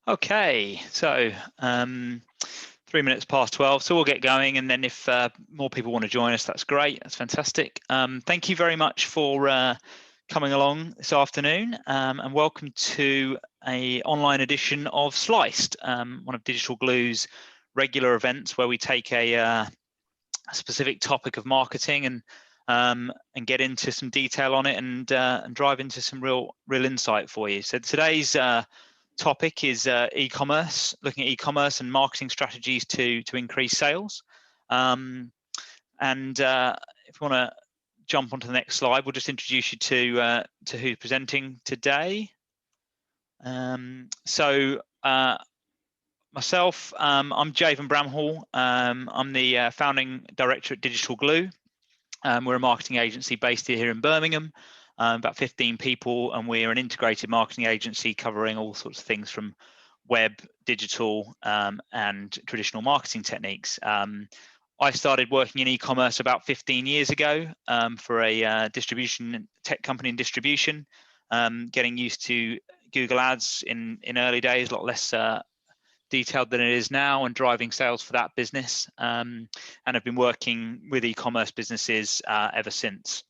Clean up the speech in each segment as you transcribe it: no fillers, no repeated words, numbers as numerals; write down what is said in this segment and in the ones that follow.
Okay, so 3 minutes past 12, so we'll get going, and then if more people want to join us, that's great. That's fantastic. Thank you very much for coming along this afternoon, and welcome to an online edition of Sliced, one of Digital Glue's regular events where we take a specific topic of marketing and get into some detail on it and drive into some real insight for you. So today's topic is e-commerce, looking at e-commerce and marketing strategies to increase sales. And if you want to jump onto the next slide, we'll just introduce you to who's presenting today. Myself, I'm Javen Bramhall. I'm the founding director at Digital Glue. We're a marketing agency based here in Birmingham, about 15 people, and we're an integrated marketing agency covering all sorts of things from web, digital, and traditional marketing techniques. I started working in e-commerce about 15 years ago for a distribution tech company in distribution, getting used to Google Ads in early days, a lot less detailed than it is now, and driving sales for that business, and have been working with e-commerce businesses ever since.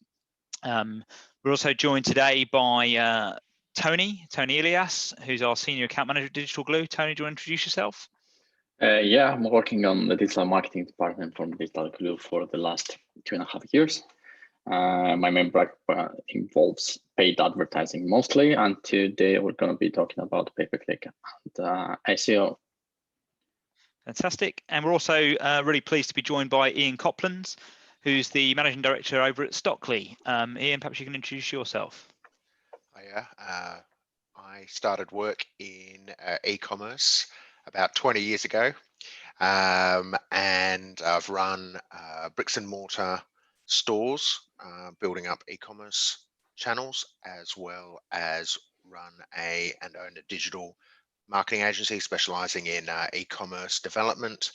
We're also joined today by Tony Elias, who's our senior account manager at Digital Glue. Tony, do you want to introduce yourself? Yeah, I'm working on the digital marketing department from Digital Glue for the last 2.5 years. My main background involves paid advertising mostly, and today we're going to be talking about pay-per-click and SEO. Fantastic. And we're also really pleased to be joined by Iain Coplans, who's the managing director over at Stockley. Iain, perhaps you can introduce yourself. Yeah, I started work in e-commerce about 20 years ago, and I've run bricks and mortar stores, building up e-commerce channels, as well as run and own a digital marketing agency specializing in e-commerce development.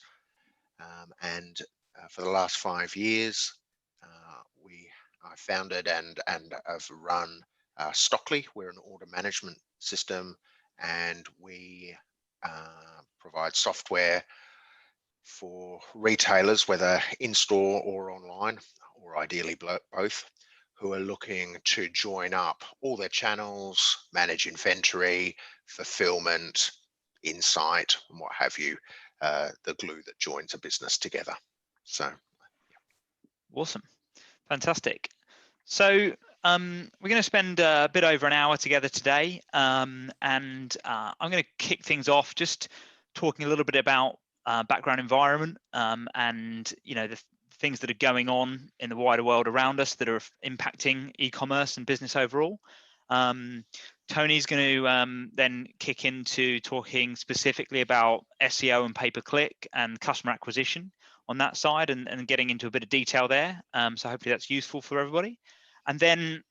And for the last 5 years, I founded and have run Stockley. We're an order management system, and we provide software for retailers, whether in-store or online, or ideally both, who are looking to join up all their channels, manage inventory, fulfillment, insight, and what have you, the glue that joins a business together. So, yeah. Awesome. Fantastic. So we're going to spend a bit over an hour together today, and I'm going to kick things off just talking a little bit about background environment and the things that are going on in the wider world around us that are impacting e-commerce and business overall. Tony's going to then kick into talking specifically about SEO and pay-per-click and customer acquisition on that side, and getting into a bit of detail there. So hopefully that's useful for everybody. And then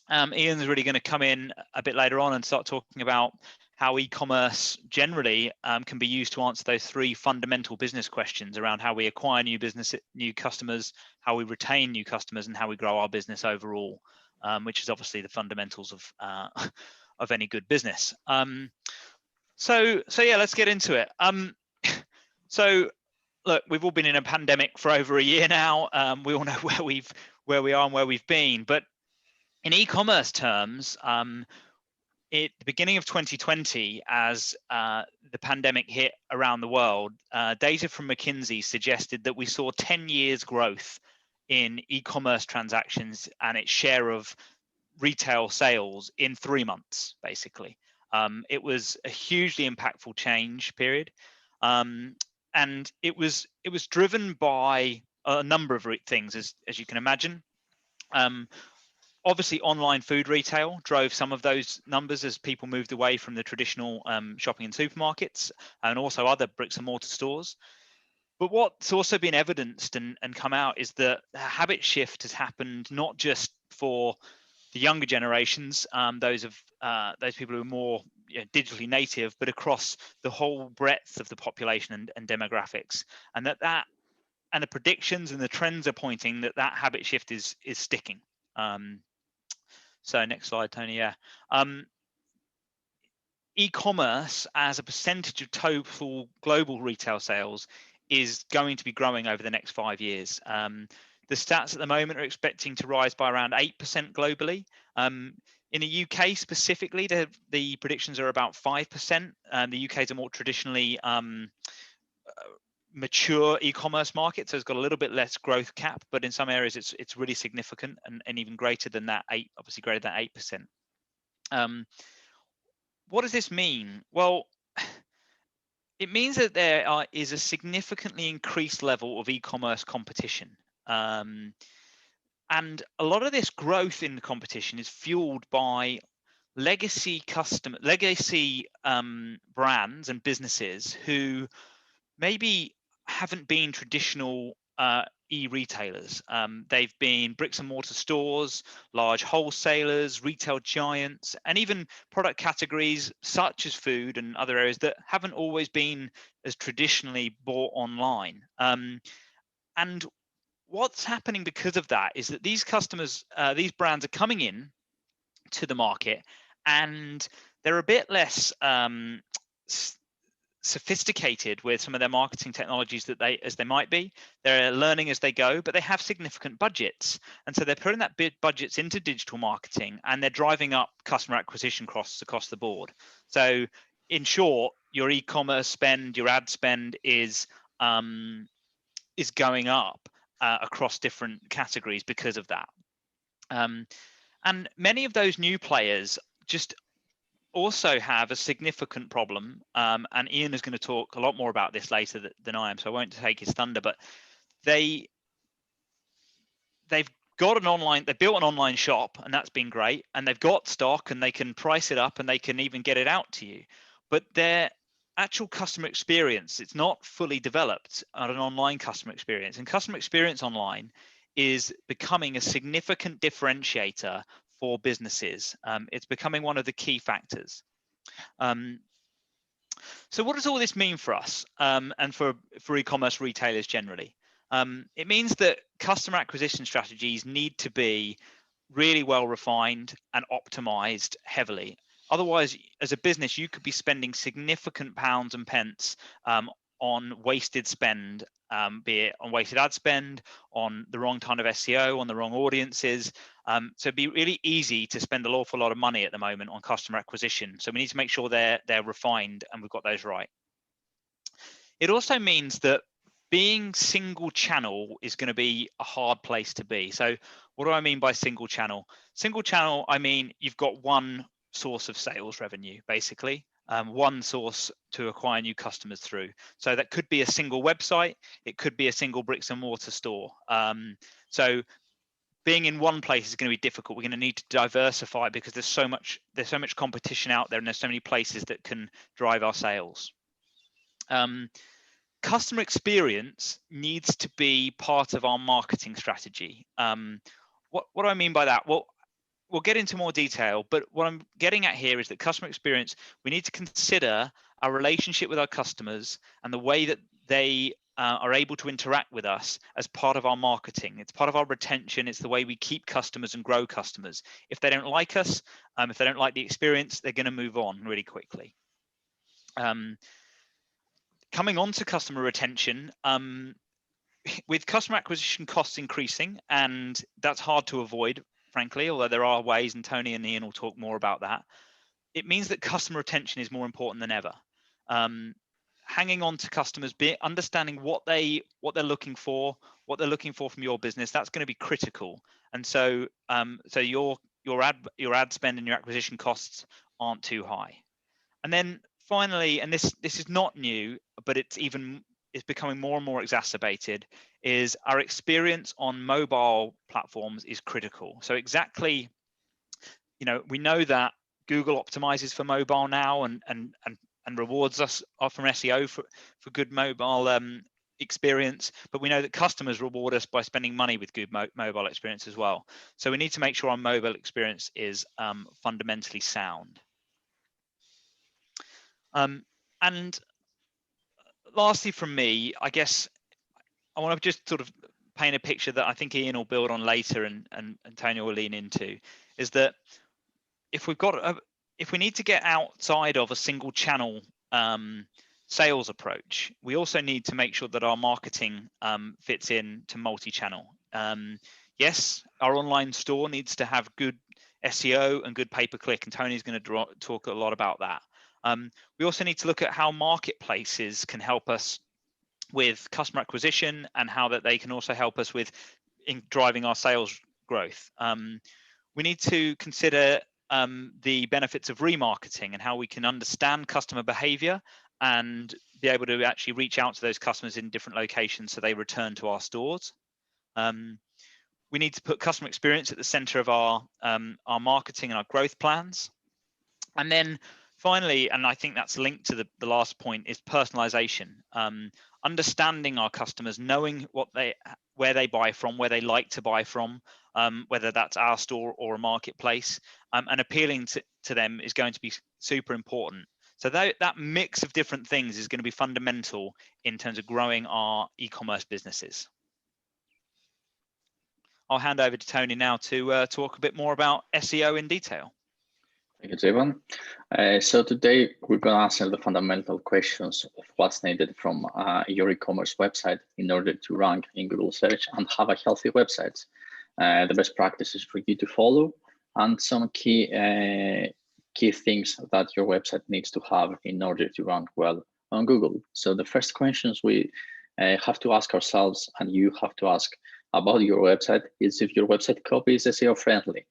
Iain's really going to come in a bit later on and start talking about how e-commerce generally can be used to answer those 3 fundamental business questions around how we acquire new customers, how we retain new customers, and how we grow our business overall, which is obviously the fundamentals of any good business. So yeah, let's get into it. So look, we've all been in a pandemic for over a year now. We all know where we are and where we've been, but in e-commerce terms, at the beginning of 2020, as the pandemic hit around the world, data from McKinsey suggested that we saw 10 years growth in e-commerce transactions and its share of retail sales in 3 months, basically. It was a hugely impactful change period. And it was driven by a number of things, as you can imagine. Obviously, online food retail drove some of those numbers as people moved away from the traditional shopping in supermarkets and also other bricks and mortar stores. But what's also been evidenced and come out is that the habit shift has happened not just for the younger generations, those people who are more digitally native, but across the whole breadth of the population and demographics, and that and the predictions and the trends are pointing that habit shift is sticking. So next slide, Tony. Yeah. e-commerce as a percentage of total global retail sales is going to be growing over the next 5 years. The stats at the moment are expecting to rise by around 8% globally. In the UK specifically, the predictions are about 5%. The UK is a more traditionally mature e-commerce market, so it's got a little bit less growth cap, but in some areas it's really significant and even greater than that, obviously greater than 8%. What does this mean? Well, it means that there is a significantly increased level of e-commerce competition. And a lot of this growth in the competition is fueled by legacy brands and businesses who maybe haven't been traditional e-retailers. They've been bricks and mortar stores, large wholesalers, retail giants, and even product categories such as food and other areas that haven't always been as traditionally bought online. And what's happening because of that is that these customers, these brands are coming in to the market, and they're a bit less sophisticated with some of their marketing technologies as they might be. They're learning as they go, but they have significant budgets, and so they're putting that budgets into digital marketing, and they're driving up customer acquisition costs across the board. So in short, your e-commerce spend, your ad spend is going up across different categories because of that. And many of those new players just also have a significant problem, and Iain is going to talk a lot more about this later than I am, so I won't take his thunder, but they've built an online shop, and that's been great, and they've got stock, and they can price it up, and they can even get it out to you, but their actual customer experience, it's not fully developed at an online customer experience, and customer experience online is becoming a significant differentiator for businesses. It's becoming one of the key factors. So what does all this mean for us, and for e-commerce retailers generally? It means that customer acquisition strategies need to be really well refined and optimized heavily. Otherwise, as a business, you could be spending significant pounds and pence on wasted spend, be it on wasted ad spend, on the wrong kind of SEO, on the wrong audiences. So it'd be really easy to spend an awful lot of money at the moment on customer acquisition. So we need to make sure they're refined and we've got those right. It also means that being single channel is going to be a hard place to be. So what do I mean by single channel? Single channel, I mean you've got one source of sales revenue, basically. One source to acquire new customers through. So that could be a single website, it could be a single bricks and mortar store. So being in one place is going to be difficult. We're going to need to diversify because there's so much competition out there, and there's so many places that can drive our sales. Customer experience needs to be part of our marketing strategy. What do I mean by that? Well, we'll get into more detail, but what I'm getting at here is that customer experience, we need to consider our relationship with our customers and the way that they are able to interact with us as part of our marketing. It's part of our retention. It's the way we keep customers and grow customers. If they don't like us, if they don't like the experience, they're going to move on really quickly. Coming on to customer retention, with customer acquisition costs increasing, and that's hard to avoid, frankly, although there are ways, and Tony and Iain will talk more about that. It means that customer retention is more important than ever. Hanging on to customers, understanding what they're looking for, from your business, that's going to be critical. And so, your ad spend and your acquisition costs aren't too high. And then finally, and this is not new, but it's becoming more and more exacerbated, is our experience on mobile platforms is critical. So exactly, we know that Google optimizes for mobile now and rewards us from SEO for good mobile experience, but we know that customers reward us by spending money with good mobile experience as well. So we need to make sure our mobile experience is fundamentally sound. And lastly from me, I guess I want to just sort of paint a picture that I think Iain will build on later and Tony will lean into, is that if we've got if we need to get outside of a single channel sales approach, we also need to make sure that our marketing fits in to multi-channel. Yes, our online store needs to have good SEO and good pay-per-click, and Tony's going to talk a lot about that. We also need to look at how marketplaces can help us with customer acquisition, and how that they can also help us with driving our sales growth. We need to consider the benefits of remarketing and how we can understand customer behavior and be able to actually reach out to those customers in different locations so they return to our stores. We need to put customer experience at the center of our marketing and our growth plans. And then finally, and I think that's linked to the last point, is personalization. Understanding our customers, knowing where they buy from, where they like to buy from, whether that's our store or a marketplace, and appealing to them is going to be super important. So that mix of different things is going to be fundamental in terms of growing our e-commerce businesses. I'll hand over to Tony now to talk a bit more about SEO in detail. Thank you, Javon. So today we're going to answer the fundamental questions of what's needed from your e-commerce website in order to rank in Google search and have a healthy website. The best practices for you to follow, and some key things that your website needs to have in order to rank well on Google. So the first questions we have to ask ourselves, and you have to ask about your website, is if your website copy is SEO friendly.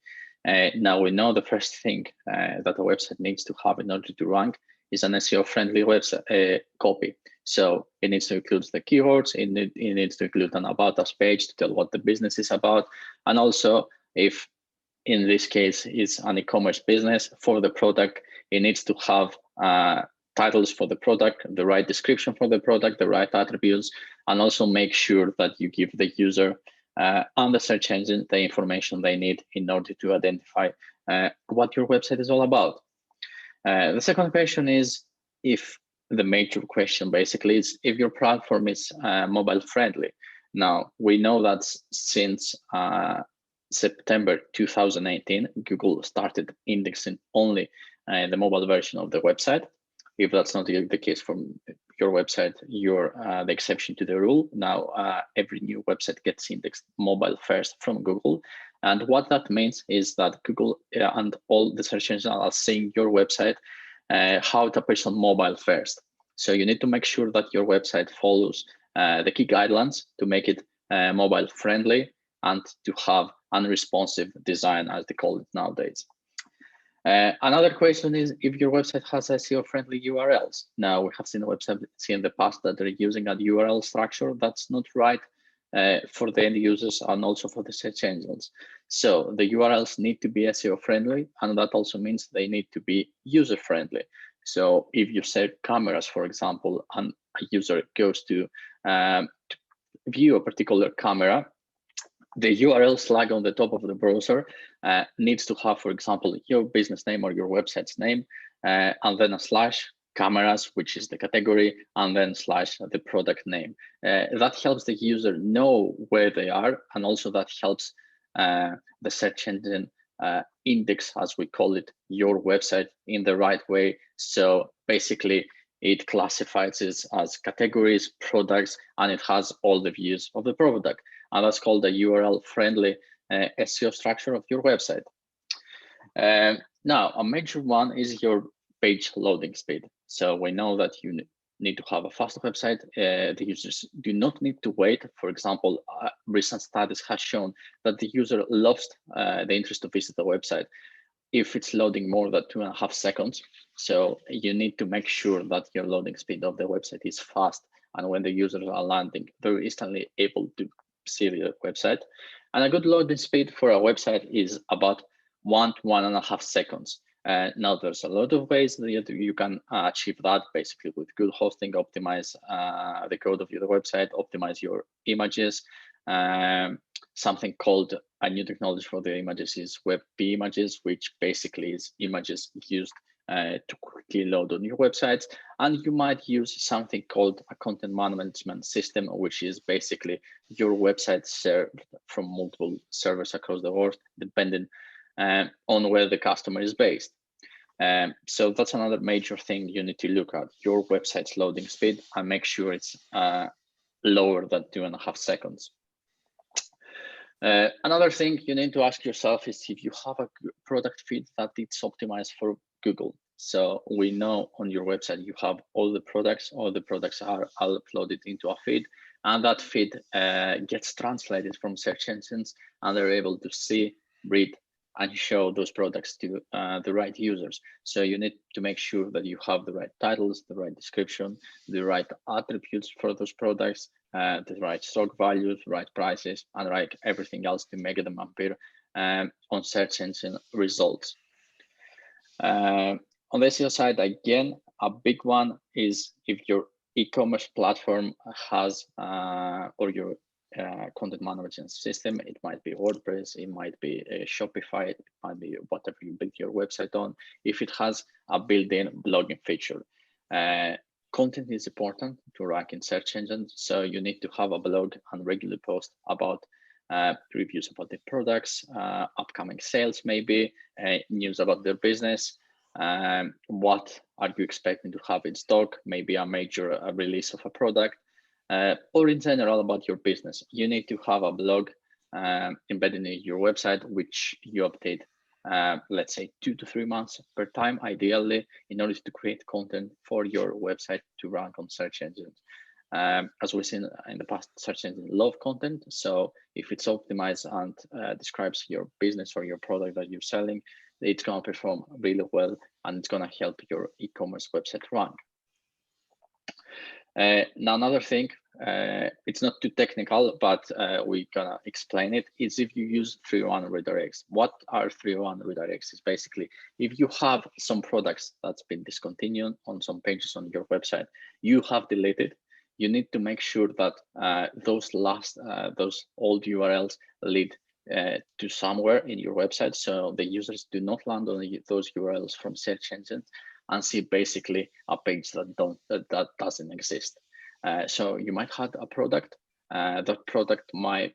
Now we know the first thing that a website needs to have in order to rank is an SEO friendly website copy. So it needs to include the keywords, it needs to include an about us page to tell what the business is about. And also, if in this case is an e-commerce business for the product, it needs to have titles for the product, the right description for the product, the right attributes, and also make sure that you give the user and the search engine the information they need in order to identify what your website is all about. The second question is, if the major question basically is if your platform is mobile friendly. Now, we know that since September 2018, Google started indexing only the mobile version of the website. If that's not the case from your website, you're the exception to the rule. Now, every new website gets indexed mobile first from Google. And what that means is that Google and all the search engines are seeing your website how to appear on mobile first. So you need to make sure that your website follows the key guidelines to make it mobile friendly and to have unresponsive design, as they call it nowadays. Another question is if your website has SEO friendly URLs. Now, we have seen websites in the past that they're using a URL structure that's not right for the end users and also for the search engines. So the URLs need to be SEO friendly, and that also means they need to be user friendly. So if you say cameras, for example, and a user goes to view a particular camera, the URL flag on the top of the browser needs to have, for example, your business name or your website's name, and then a slash cameras, which is the category, and then slash the product name. That helps the user know where they are, and also that helps the search engine index, as we call it, your website in the right way. So basically, it classifies it as categories, products, and it has all the views of the product. And that's called the URL-friendly SEO structure of your website. Now, a major one is your page loading speed. So we know that you need to have a fast website. The users do not need to wait. For example, recent studies have shown that the user lost the interest to visit the website if it's loading more than 2.5 seconds. So you need to make sure that your loading speed of the website is fast. And when the users are landing, they're instantly able to see the website. And a good loading speed for a website is about 1 to 1.5 seconds. Now, there's a lot of ways that you can achieve that, basically with good hosting, optimize the code of your website, optimize your images. Something called a new technology for the images is WebP images, which basically is images used to quickly load on your websites. And you might use something called a content management system, which is basically your website served from multiple servers across the world, depending on where the customer is based. So that's another major thing you need to look at, your website's loading speed, and make sure it's lower than 2.5 seconds. Another thing you need to ask yourself is if you have a product feed that it's optimized for Google. So we know on your website you have all the products are uploaded into a feed, and that feed gets translated from search engines, and they're able to see, read, and show those products to the right users. So you need to make sure that you have the right titles, the right description, the right attributes for those products, the right stock values, right prices, and right everything else to make them appear on search engine results. On the SEO side, again, a big one is if your e-commerce platform has or your content management system, it might be WordPress, it might be Shopify, it might be whatever you build your website on. If it has a built-in blogging feature, content is important to rank in search engines. So you need to have a blog and regularly post about reviews about the products, upcoming sales, maybe news about their business. What are you expecting to have in stock? Maybe a major release of a product, or in general about your business. You need to have a blog embedded in your website, which you update, let's say 2 to 3 months per time, ideally, in order to create content for your website to rank on search engines. As we've seen in the past, search engines love content. So if it's optimized and describes your business or your product that you're selling, it's going to perform really well, and it's going to help your e-commerce website rank. Now, another thing, it's not too technical, but we're going to explain it, is if you use 301 redirects. What are 301 redirects? Is basically if you have some products that's been discontinued on some pages on your website, you have deleted, you need to make sure that those old URLs lead to somewhere in your website, so the users do not land on those URLs from search engines and see basically a page that doesn't exist. So you might have a product, that product might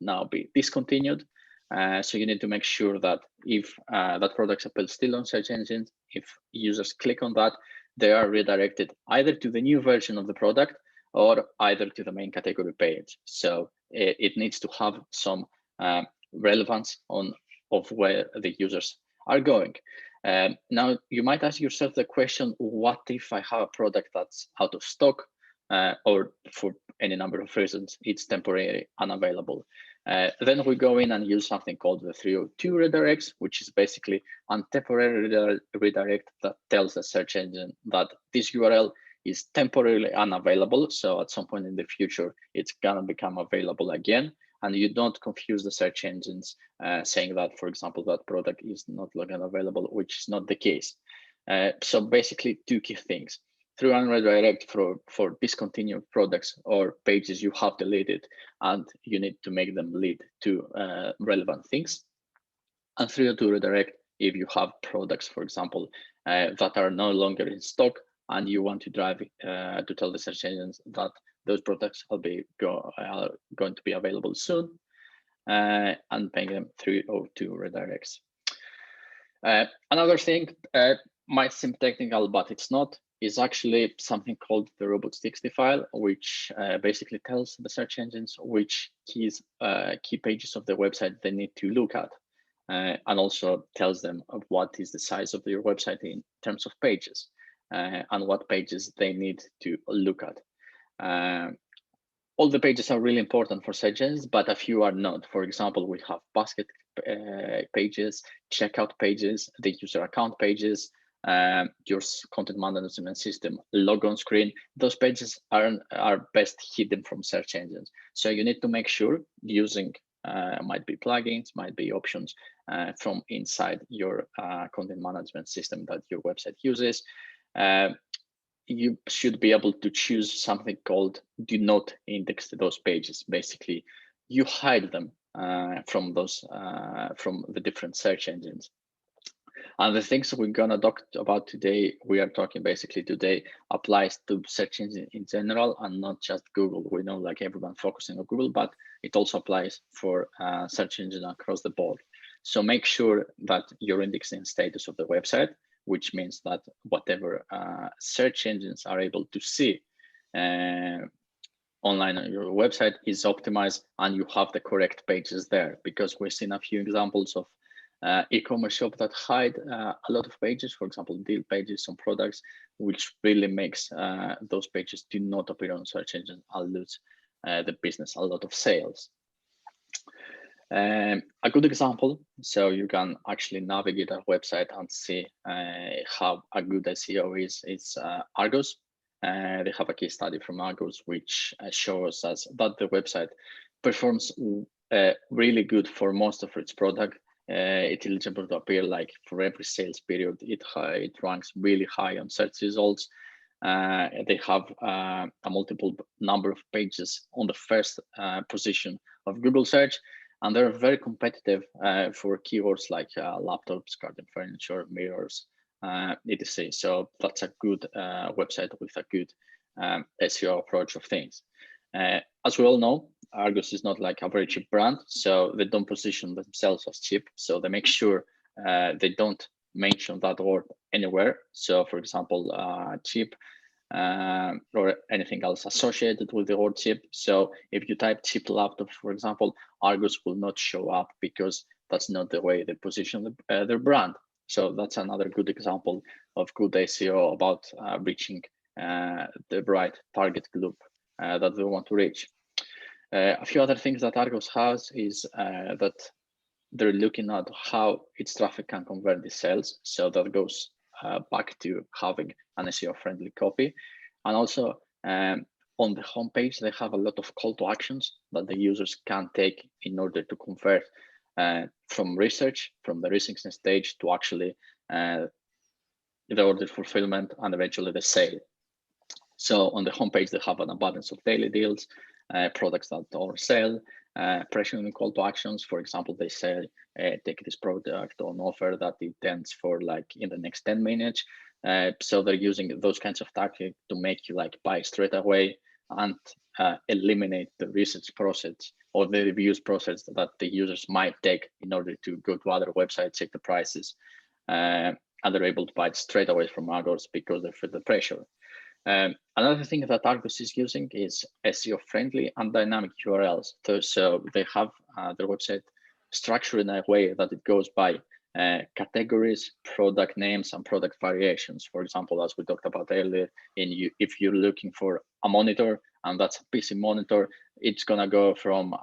now be discontinued. So you need to make sure that if that product is still on search engines, if users click on that, they are redirected either to the new version of the product or either to the main category page. So it needs to have some relevance of where the users are going. Now, you might ask yourself the question, what if I have a product that's out of stock or for any number of reasons, it's temporarily unavailable? Then we go in and use something called the 302 redirects, which is basically a temporary redirect that tells the search engine that this URL is temporarily unavailable. So at some point in the future, it's gonna become available again. And you don't confuse the search engines saying that, for example, that product is not longer available, which is not the case. So basically 2 key things: 301 redirect for discontinued products or pages you have deleted, and you need to make them lead to relevant things. And 302 redirect if you have products, for example, that are no longer in stock, and you want to drive to tell the search engines that those products are going to be available soon, and paying them 302 redirects. Another thing might seem technical, but it's not, is actually something called the robots.txt file, which basically tells the search engines which key pages of the website they need to look at, and also tells them what is the size of your website in terms of pages, and what pages they need to look at. All the pages are really important for search engines, but a few are not. For example, we have basket pages, checkout pages, the user account pages, your content management system logon screen. Those pages are best hidden from search engines. So you need to make sure using might be plugins, might be options from inside your content management system that your website uses. You should be able to choose something called do not index those pages. Basically, you hide them from the different search engines. And the things we're gonna talk about today, we are talking basically today, applies to search engines in general and not just Google. We know like everyone focusing on Google, but it also applies for search engines across the board. So make sure that your indexing status of the website, which means that whatever search engines are able to see online on your website is optimized, and you have the correct pages there, because we've seen a few examples of e-commerce shop that hide a lot of pages, for example, deal pages on products, which really makes those pages do not appear on search engines and lose the business a lot of sales. A good example, so you can actually navigate our website and see how a good SEO is Argos. They have a case study from Argos which shows us that the website performs really good for most of its product. It's eligible to appear like for every sales period. It ranks really high on search results. They have a multiple number of pages on the first position of Google search, and they're very competitive for keywords like laptops, garden furniture, mirrors, etc. So that's a good website with a good SEO approach of things. As we all know, Argos is not like a very cheap brand, so they don't position themselves as cheap. So they make sure they don't mention that word anywhere. So for example, cheap or anything else associated with the word cheap. So if you type cheap laptop, for example, Argos will not show up because that's not the way they position their brand. So that's another good example of good SEO about reaching the right target group that they want to reach. A few other things that Argos has is that they're looking at how its traffic can convert the sales. So that goes back to having an SEO-friendly copy. And also on the homepage, they have a lot of call to actions that the users can take in order to convert from research, from the research stage to actually the order fulfillment and eventually the sale. So on the homepage, they have an abundance of daily deals, products that are sale, pressuring call to actions. For example, they say, take this product on offer that it ends for like in the next 10 minutes. So they're using those kinds of tactics to make you like buy straight away and eliminate the research process or the reviews process that the users might take in order to go to other websites, check the prices, and they're able to buy it straight away from Argos because they feel the pressure. Another thing that Argos is using is SEO friendly and dynamic URLs. So they have their website structured in a way that it goes by categories, product names, and product variations. For example, as we talked about earlier, if you're looking for a monitor and that's a PC monitor, it's gonna go from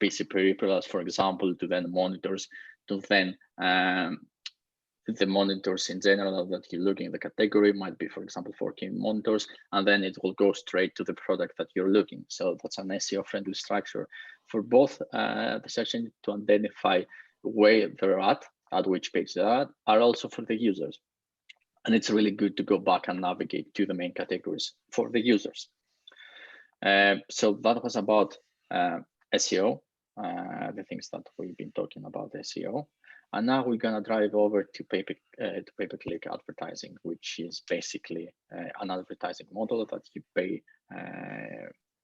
PC peripherals, for example, to then monitors, to then the monitors in general that you're looking at. The category might be, for example, 4K monitors, and then it will go straight to the product that you're looking. So that's an SEO friendly structure for both the search engine to identify where they're at which page they are also for the users. And it's really good to go back and navigate to the main categories for the users. So that was about SEO, the things that we've been talking about SEO. And now we're gonna drive over to pay-per-click advertising, which is basically an advertising model that you pay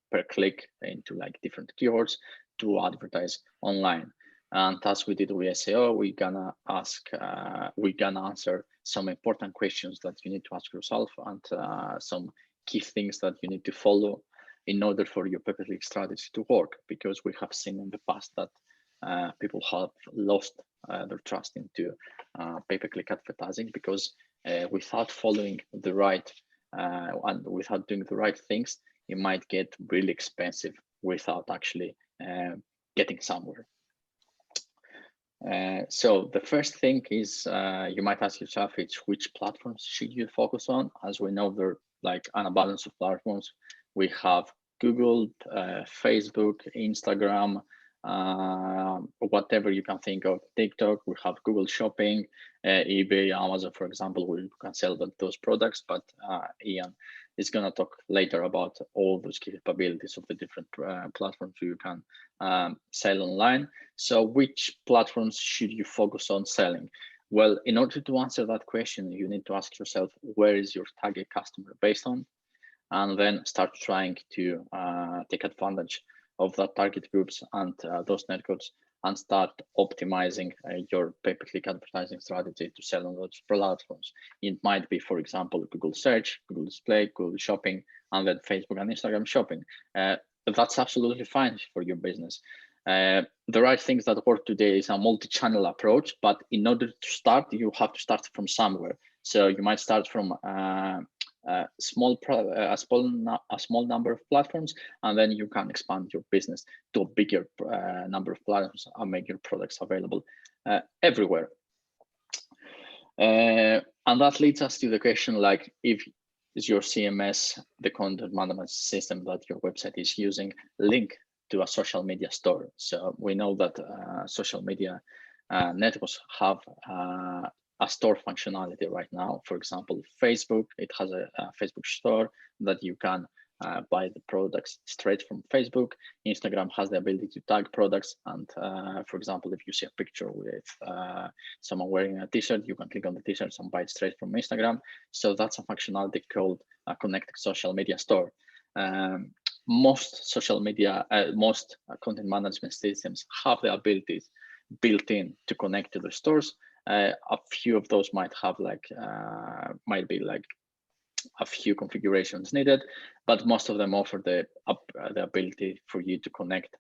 per click into like different keywords to advertise online. And as we did with SEO, we're gonna answer some important questions that you need to ask yourself and some key things that you need to follow in order for your pay-per-click strategy to work, because we have seen in the past that people have lost their trust into pay-per-click advertising because without following the right and without doing the right things, it might get really expensive without actually getting somewhere. So the first thing is you might ask yourself, which platforms should you focus on? As we know, there are like an abundance of platforms. We have Google, Facebook, Instagram, whatever you can think of, TikTok. We have Google Shopping, eBay, Amazon, for example, where you can sell those products. But Iain is going to talk later about all those capabilities of the different platforms you can sell online. So which platforms should you focus on selling? Well, in order to answer that question, you need to ask yourself, where is your target customer based on? And then start trying to take advantage of that target groups and those networks and start optimizing your pay-per-click advertising strategy to sell on those platforms. It might be, for example, Google Search, Google Display, Google Shopping, and then Facebook and Instagram Shopping. That's absolutely fine for your business. The right things that work today is a multi-channel approach, but in order to start, you have to start from somewhere. So you might start from a small number of platforms, and then you can expand your business to a bigger number of platforms and make your products available everywhere. And that leads us to the question, like, if is your CMS, the content management system that your website is using, link to a social media store? So we know that social media networks have a store functionality right now. For example, Facebook, it has a Facebook store that you can buy the products straight from Facebook. Instagram has the ability to tag products. And for example, if you see a picture with someone wearing a t-shirt, you can click on the t-shirt and buy it straight from Instagram. So that's a functionality called a connected social media store. Most social media, most content management systems have the abilities built in to connect to the stores. A few of those might have might be like a few configurations needed, but most of them offer the ability for you to connect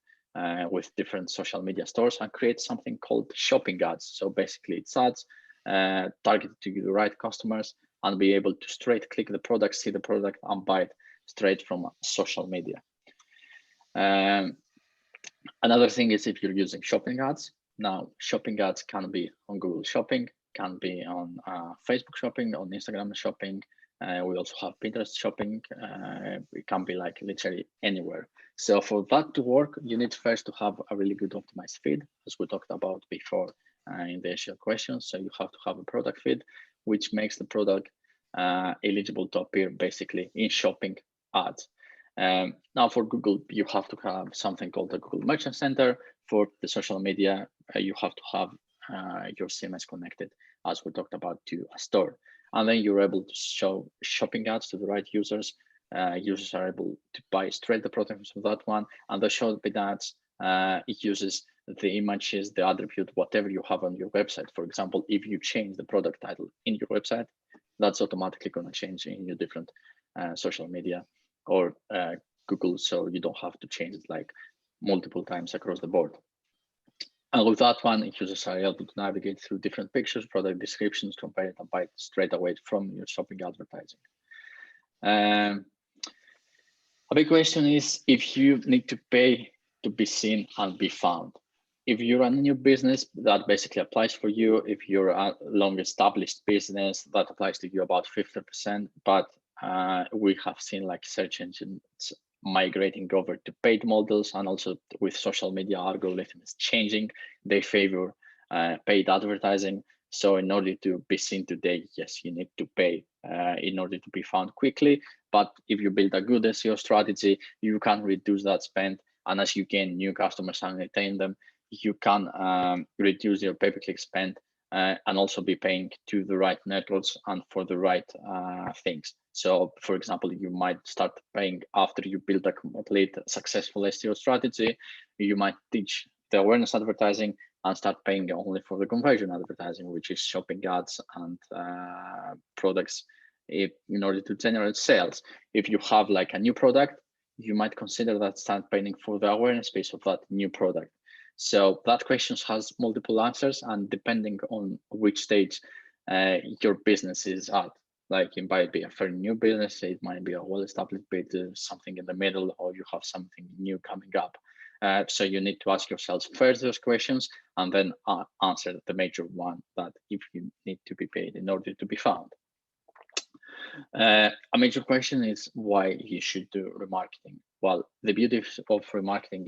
with different social media stores and create something called shopping ads. So basically, it's ads targeted to the right customers and be able to straight click the product, see the product, and buy it straight from social media. Another thing is if you're using shopping ads. Now, shopping ads can be on Google Shopping, can be on Facebook Shopping, on Instagram Shopping. We also have Pinterest Shopping. It can be like literally anywhere. So for that to work, you need first to have a really good optimized feed, as we talked about before in the initial questions. So you have to have a product feed, which makes the product eligible to appear basically in shopping ads. Now for Google, you have to have something called the Google Merchant Center. For the social media, you have to have your CMS connected, as we talked about, to a store. And then you're able to show shopping ads to the right users. Users are able to buy straight the products from that one. And the shopping ads, it uses the images, the attribute, whatever you have on your website. For example, if you change the product title in your website, that's automatically going to change in your different social media or Google, so you don't have to change it like multiple times across the board. And with that one, users are able to navigate through different pictures, product descriptions, compare it and buy it straight away from your shopping advertising. A big question is if you need to pay to be seen and be found. If you run a new business, that basically applies for you. If you're a long established business, that applies to you about 50%. But we have seen like search engines migrating over to paid models, and also with social media algorithms changing, they favor paid advertising. So in order to be seen today, yes, you need to pay in order to be found quickly. But if you build a good SEO strategy, you can reduce that spend. And as you gain new customers and retain them, you can reduce your pay-per-click spend and also be paying to the right networks and for the right things. So for example, you might start paying after you build a complete successful SEO strategy. You might teach the awareness advertising and start paying only for the conversion advertising, which is shopping ads and products in order to generate sales. If you have like a new product, you might consider that start paying for the awareness piece of that new product. So that question has multiple answers, and depending on which stage your business is at, like it might be a very new business, it might be a well-established business, something in the middle, or you have something new coming up. So you need to ask yourselves first those questions and then answer the major one, that if you need to be paid in order to be found. A major question is why you should do remarketing. Well, the beauty of remarketing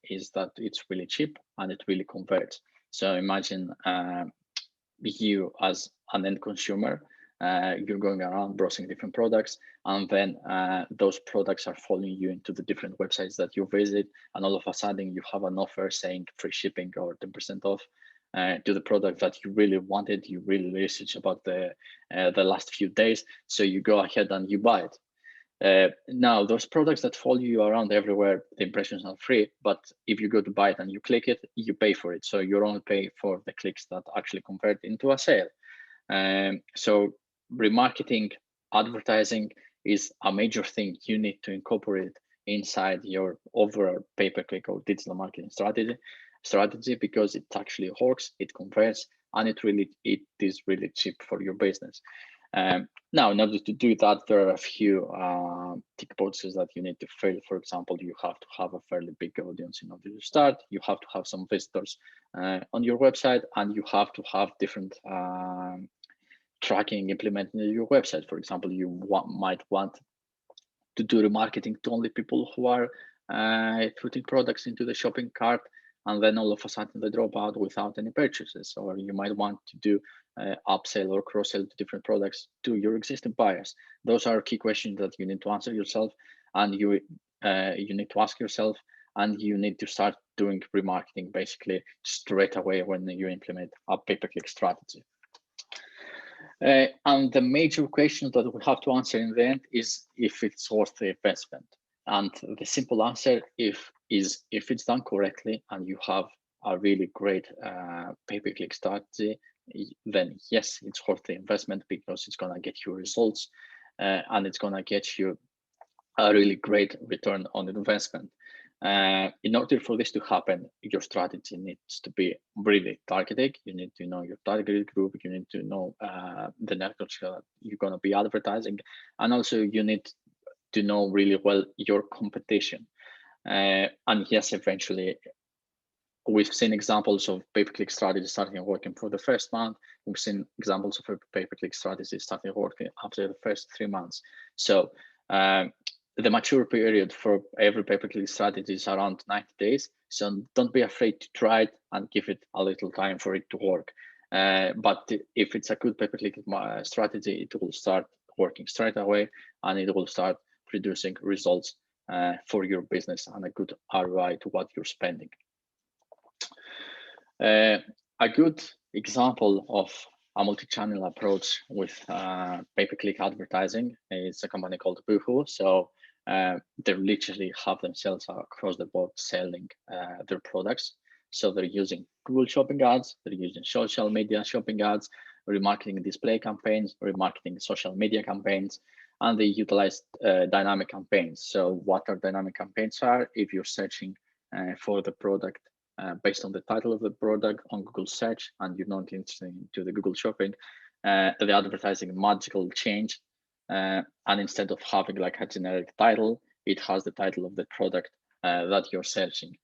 is that it's really cheap and it really converts. So imagine you as an end consumer, you're going around browsing different products, and then those products are following you into the different websites that you visit, and all of a sudden you have an offer saying free shipping or 10% off to the product that you really wanted, you really researched about the last few days, so you go ahead and you buy it. Now, those products that follow you around everywhere, the impressions are free, but if you go to buy it and you click it, you pay for it. So you only pay for the clicks that actually convert into a sale. So remarketing, advertising is a major thing you need to incorporate inside your overall pay-per-click or digital marketing strategy, because it actually works, it converts, and it is really cheap for your business. Now, in order to do that, there are a few tick boxes that you need to fill. For example, you have to have a fairly big audience in order to start. You have to have some visitors on your website, and you have to have different tracking implemented in your website. For example, you might want to do remarketing to only people who are putting products into the shopping cart, and then all of a sudden they drop out without any purchases. Or you might want to do upsell or cross-sell to different products to your existing buyers. Those are key questions that you need to answer yourself, and you need to ask yourself, and you need to start doing remarketing basically straight away when you implement a pay-per-click strategy. And the major question that we have to answer in the end is if it's worth the investment. And the simple answer is if it's done correctly and you have a really great pay-per-click strategy, then yes, it's worth the investment, because it's gonna get you results and it's gonna get you a really great return on investment. In order for this to happen, your strategy needs to be really targeted. You need to know your target group. You need to know the networks that you're going to be advertising, and also you need to know really well your competition. And yes, eventually, we've seen examples of pay-per-click strategies starting working for the first month. We've seen examples of a pay-per-click strategy starting working after the first 3 months. So the mature period for every pay-per-click strategy is around 90 days. So don't be afraid to try it and give it a little time for it to work. But if it's a good pay-per-click strategy, it will start working straight away, and it will start producing results for your business and a good ROI to what you're spending. A good example of a multi-channel approach with pay-per-click advertising is a company called Boohoo. So they literally have themselves across the board selling their products. So they're using Google shopping ads, they're using social media shopping ads, remarketing display campaigns, remarketing social media campaigns, and they utilize dynamic campaigns. So what are dynamic campaigns are? If you're searching for the product based on the title of the product on Google search, and you're not interested into the Google shopping, the advertising magical change. And instead of having like a generic title, it has the title of the product that you're searching.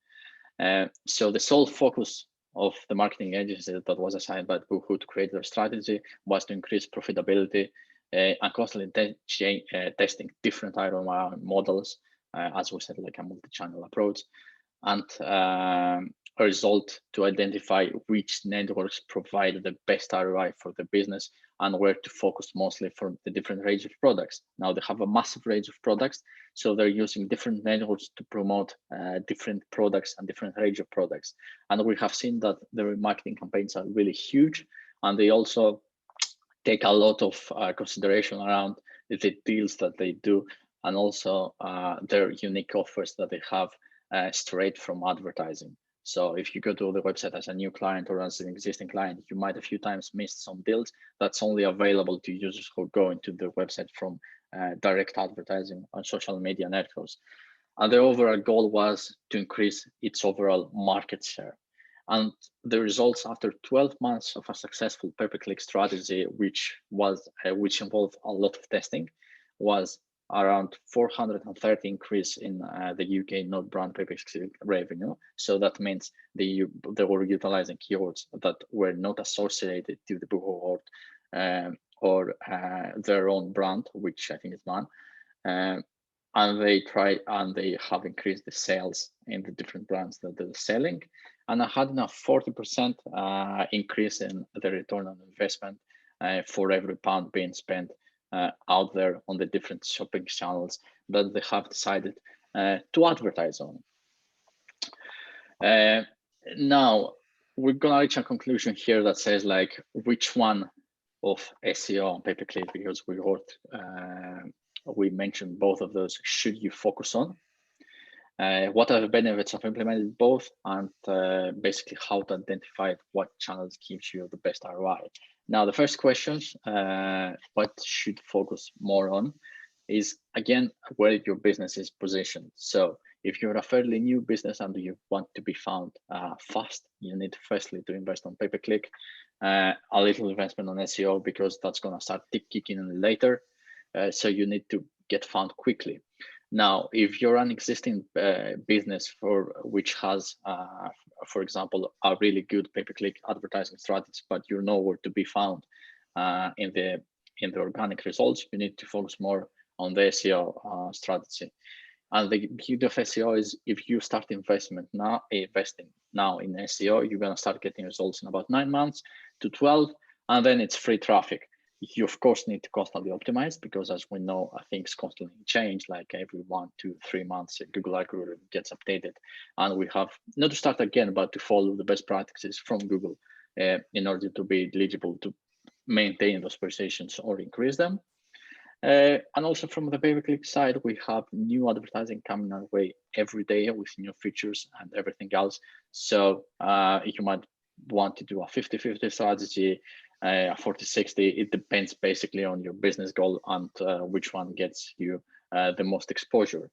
So the sole focus of the marketing agency that was assigned by Boohoo to create their strategy was to increase profitability and constantly testing different ROI models, as we said, like a multi-channel approach, and a result to identify which networks provide the best ROI for the business and where to focus mostly for the different range of products. Now they have a massive range of products, so they're using different networks to promote different products and different range of products. And we have seen that the remarketing campaigns are really huge, and they also take a lot of consideration around the deals that they do, and also their unique offers that they have straight from advertising. So if you go to the website as a new client or as an existing client, you might a few times miss some deals that's only available to users who go into the website from direct advertising on social media networks. And the overall goal was to increase its overall market share. And the results after 12 months of a successful pay-per-click strategy, which involved a lot of testing, was around 430 increase in the UK non-brand pay-per-click revenue. So that means they were utilizing keywords that were not associated to the Boohoo or their own brand, which I think is none. And they have increased the sales in the different brands that they're selling, and I had a 40% increase in the return on investment for every pound being spent out there on the different shopping channels that they have decided to advertise on. Now we're gonna reach a conclusion here that says like which one of SEO and pay-per-click, because we worked we mentioned both of those. Should you focus on? What are the benefits of implementing both, and basically how to identify what channels gives you the best ROI. Now, the first questions, what should focus more on is, again, where your business is positioned. So if you're a fairly new business and you want to be found fast, you need firstly to invest on pay-per-click, a little investment on SEO, because that's going to start kicking in later. So you need to get found quickly. Now, if you're an existing business for which has, for example, a really good pay-per-click advertising strategy, but you're nowhere to be found in the organic results, you need to focus more on the SEO strategy. And the beauty of SEO is, if you start investing now in SEO, you're going to start getting results in about 9 months to 12, and then it's free traffic. You of course need to constantly optimize, because as we know, things constantly change, like every 1, 2, 3 months, Google algorithm gets updated, and we have not to start again, but to follow the best practices from Google in order to be eligible to maintain those positions or increase them. And also from the pay-per-click side, we have new advertising coming our way every day with new features and everything else. So you might want to do a 50-50 strategy, a 40-60. It depends basically on your business goal and which one gets you the most exposure.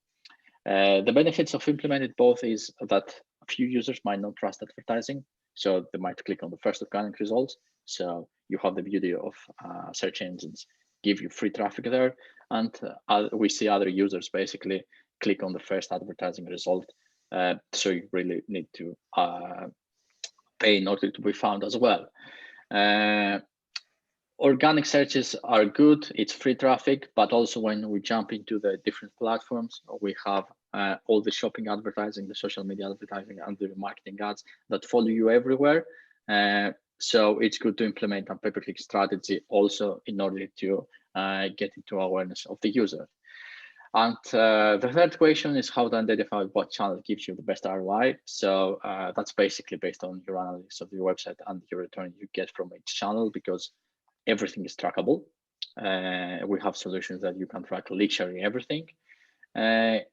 The benefits of implementing both is that a few users might not trust advertising, so they might click on the first organic results. So you have the beauty of search engines give you free traffic there, and we see other users basically click on the first advertising result. So you really need to pay in order to be found as well. Organic searches are good, it's free traffic, but also when we jump into the different platforms, we have all the shopping advertising, the social media advertising, and the marketing ads that follow you everywhere. So it's good to implement a pay-per-click strategy also in order to get into awareness of the user. And the third question is how to identify what channel gives you the best ROI. So that's basically based on your analysis of your website and your return you get from each channel, because everything is trackable. We have solutions that you can track lead sharing, everything. And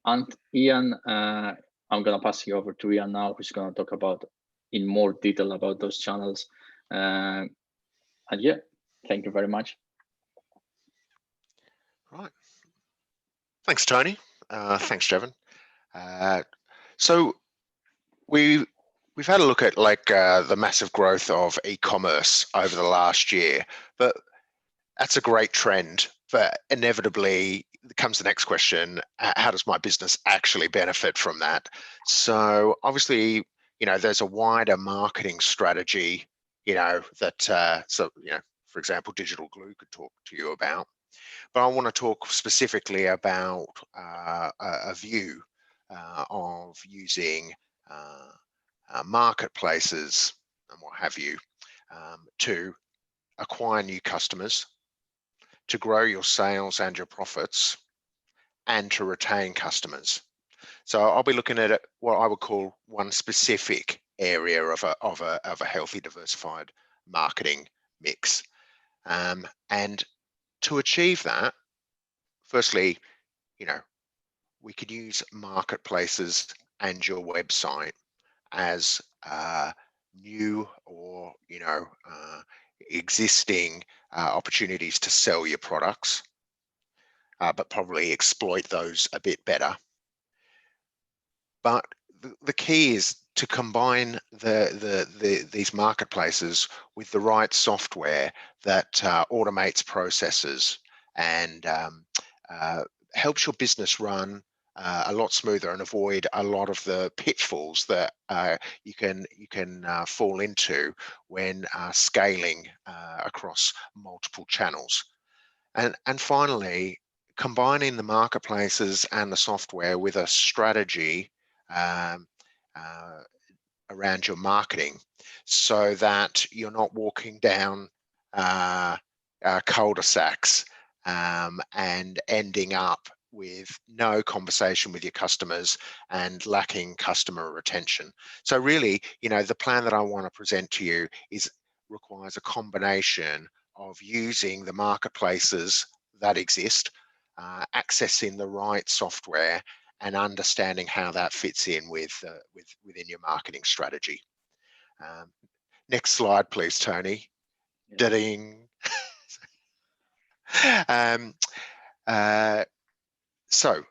Iain, I'm going to pass you over to Iain now, who's going to talk about in more detail about those channels. And yeah, thank you very much. Right. Thanks, Tony. Thanks, Jevon. So we've had a look at the massive growth of e-commerce over the last year, but that's a great trend. But inevitably comes the next question: how does my business actually benefit from that? So obviously, there's a wider marketing strategy, that for example, Digital Glue could talk to you about. But I want to talk specifically about a view of using marketplaces and what have you to acquire new customers, to grow your sales and your profits, and to retain customers. So I'll be looking at what I would call one specific area of a healthy, diversified marketing mix. And to achieve that, firstly, we could use marketplaces and your website as new or existing opportunities to sell your products, but probably exploit those a bit better. But the key is to combine these marketplaces with the right software that automates processes and helps your business run a lot smoother and avoid a lot of the pitfalls that you can fall into when scaling across multiple channels. And finally, combining the marketplaces and the software with a strategy around your marketing, so that you're not walking down cul-de-sacs and ending up with no conversation with your customers and lacking customer retention. So really, the plan that I want to present to you requires a combination of using the marketplaces that exist, accessing the right software, and understanding how that fits in within your marketing strategy. Next slide, please, Tony. Yeah. Ding.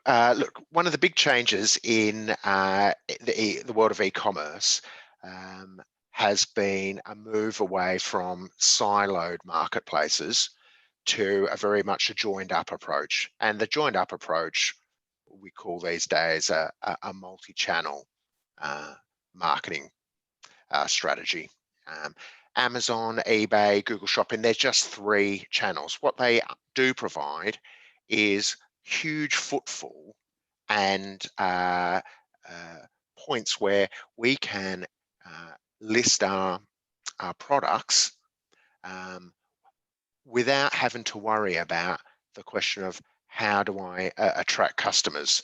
Look, one of the big changes in the world of e-commerce has been a move away from siloed marketplaces to a very much a joined up approach. And the joined up approach we call these days a multi-channel marketing strategy. Amazon, eBay, Google Shopping, they're just 3 channels. What they do provide is huge footfall and points where we can list our products without having to worry about the question of how do I attract customers.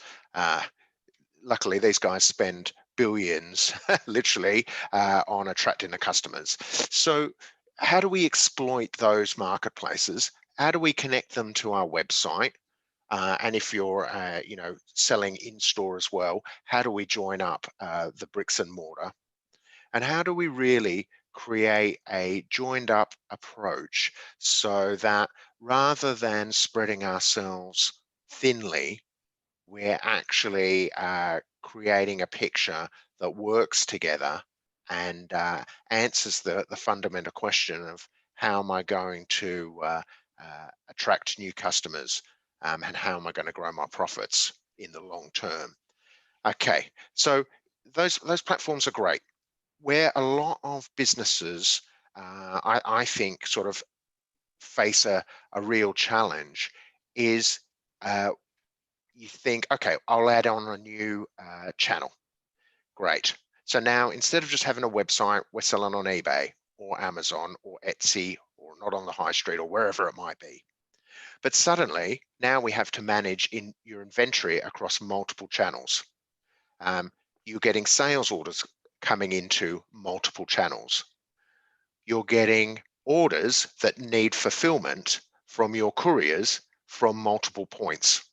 Luckily, these guys spend billions, literally, on attracting the customers. So how do we exploit those marketplaces? How do we connect them to our website? And if you're, selling in store as well, how do we join up the bricks and mortar? And how do we really create a joined up approach so that rather than spreading ourselves thinly, we're actually creating a picture that works together and answers the fundamental question of how am I going to attract new customers and how am I going to grow my profits in the long term. Okay, so those platforms are great. Where a lot of businesses, I think, sort of face a real challenge is you think, okay, I'll add on a new channel. Great. So now instead of just having a website, we're selling on eBay or Amazon or Etsy or not on the high street or wherever it might be. But suddenly now we have to manage in your inventory across multiple channels. You're getting sales orders coming into multiple channels. You're getting orders that need fulfillment from your couriers from multiple points.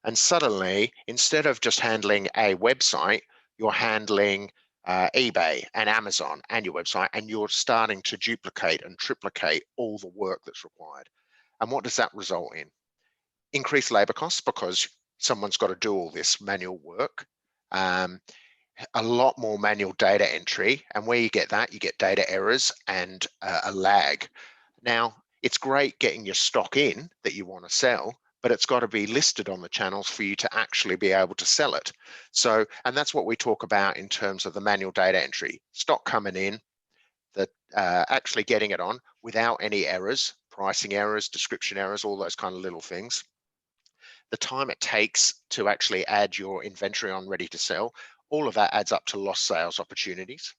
And suddenly, instead of just handling a website, you're handling eBay and Amazon and your website, and you're starting to duplicate and triplicate all the work that's required. And what does that result in? Increased labor costs because someone's got to do all this manual work. A lot more manual data entry, and where you get that, you get data errors and a lag. Now, it's great getting your stock in that you want to sell, but it's got to be listed on the channels for you to actually be able to sell it. So, and that's what we talk about in terms of the manual data entry. Stock coming in, that actually getting it on without any errors, pricing errors, description errors, all those kind of little things. The time it takes to actually add your inventory on ready to sell, all of that adds up to lost sales opportunities.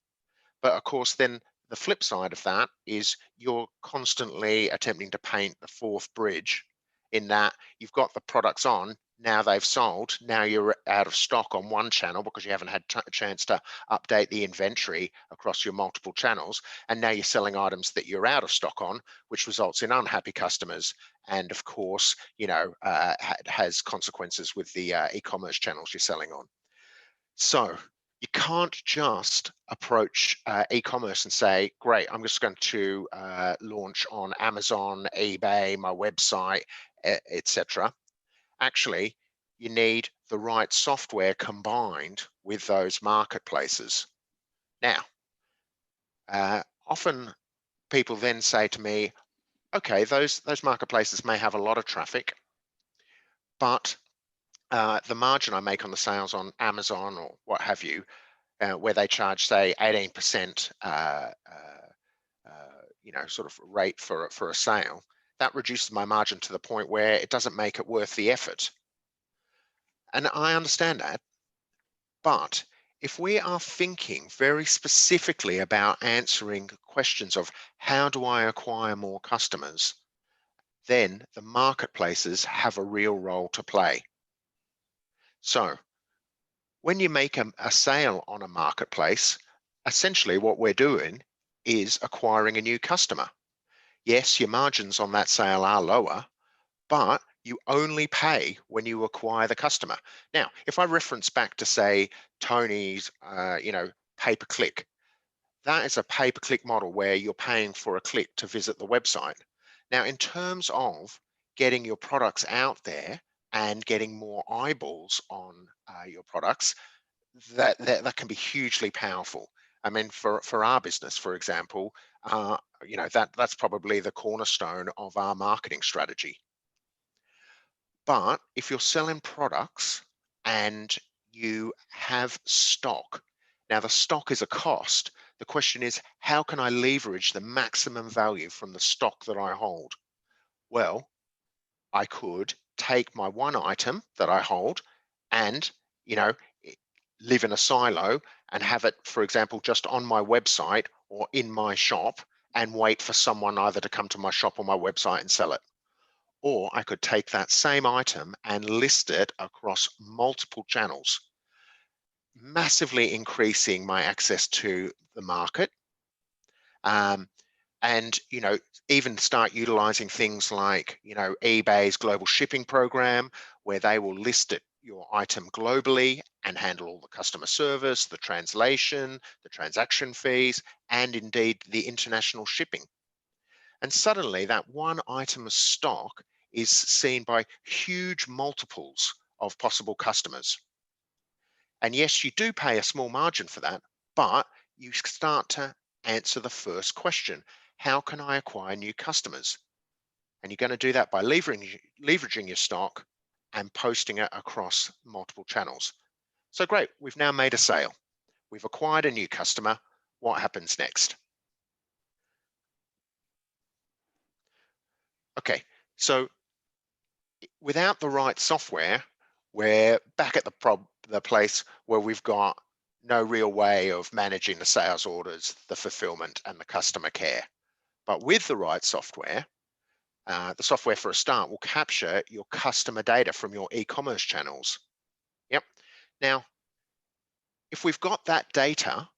But of course, then the flip side of that is you're constantly attempting to paint the fourth bridge in that you've got the products on, now they've sold, now you're out of stock on one channel because you haven't had a chance to update the inventory across your multiple channels, and now you're selling items that you're out of stock on, which results in unhappy customers, and of course, has consequences with the e-commerce channels you're selling on. So you can't just approach e-commerce and say, great, I'm just going to launch on Amazon, eBay, my website, etc. Actually, you need the right software combined with those marketplaces. Now, often people then say to me, okay, those marketplaces may have a lot of traffic, but the margin I make on the sales on Amazon or what have you, where they charge, say, 18% sort of rate for a sale, that reduces my margin to the point where it doesn't make it worth the effort. And I understand that, but if we are thinking very specifically about answering questions of how do I acquire more customers, then the marketplaces have a real role to play. So when you make a sale on a marketplace, essentially what we're doing is acquiring a new customer. Yes, your margins on that sale are lower, but You only pay when you acquire the customer. Now, if I reference back to, say, Tony's, pay-per-click, that is a pay-per-click model where you're paying for a click to visit the website. Now, in terms of getting your products out there and getting more eyeballs on your products, that can be hugely powerful. I mean, for our business, for example, that's probably the cornerstone of our marketing strategy. But if you're selling products and you have stock, now the stock is a cost. The question is, how can I leverage the maximum value from the stock that I hold? Well, I could take my one item that I hold and, live in a silo and have it, for example, just on my website or in my shop, and wait for someone either to come to my shop or my website and sell it. Or I could take that same item and list it across multiple channels, massively increasing my access to the market. And even start utilizing things like eBay's global shipping program, where they will list your item globally and handle all the customer service, the translation, the transaction fees, and indeed the international shipping. And suddenly that one item of stock is seen by huge multiples of possible customers. And yes, you do pay a small margin for that, but you start to answer the first question: how can I acquire new customers? And you're going to do that by leveraging your stock and posting it across multiple channels. So great, we've now made a sale. We've acquired a new customer. What happens next? Okay, so without the right software, we're back at the place where we've got no real way of managing the sales orders, the fulfillment, and the customer care. But with the right software, the software for a start will capture your customer data from your e-commerce channels. Yep. Now, if we've got that data,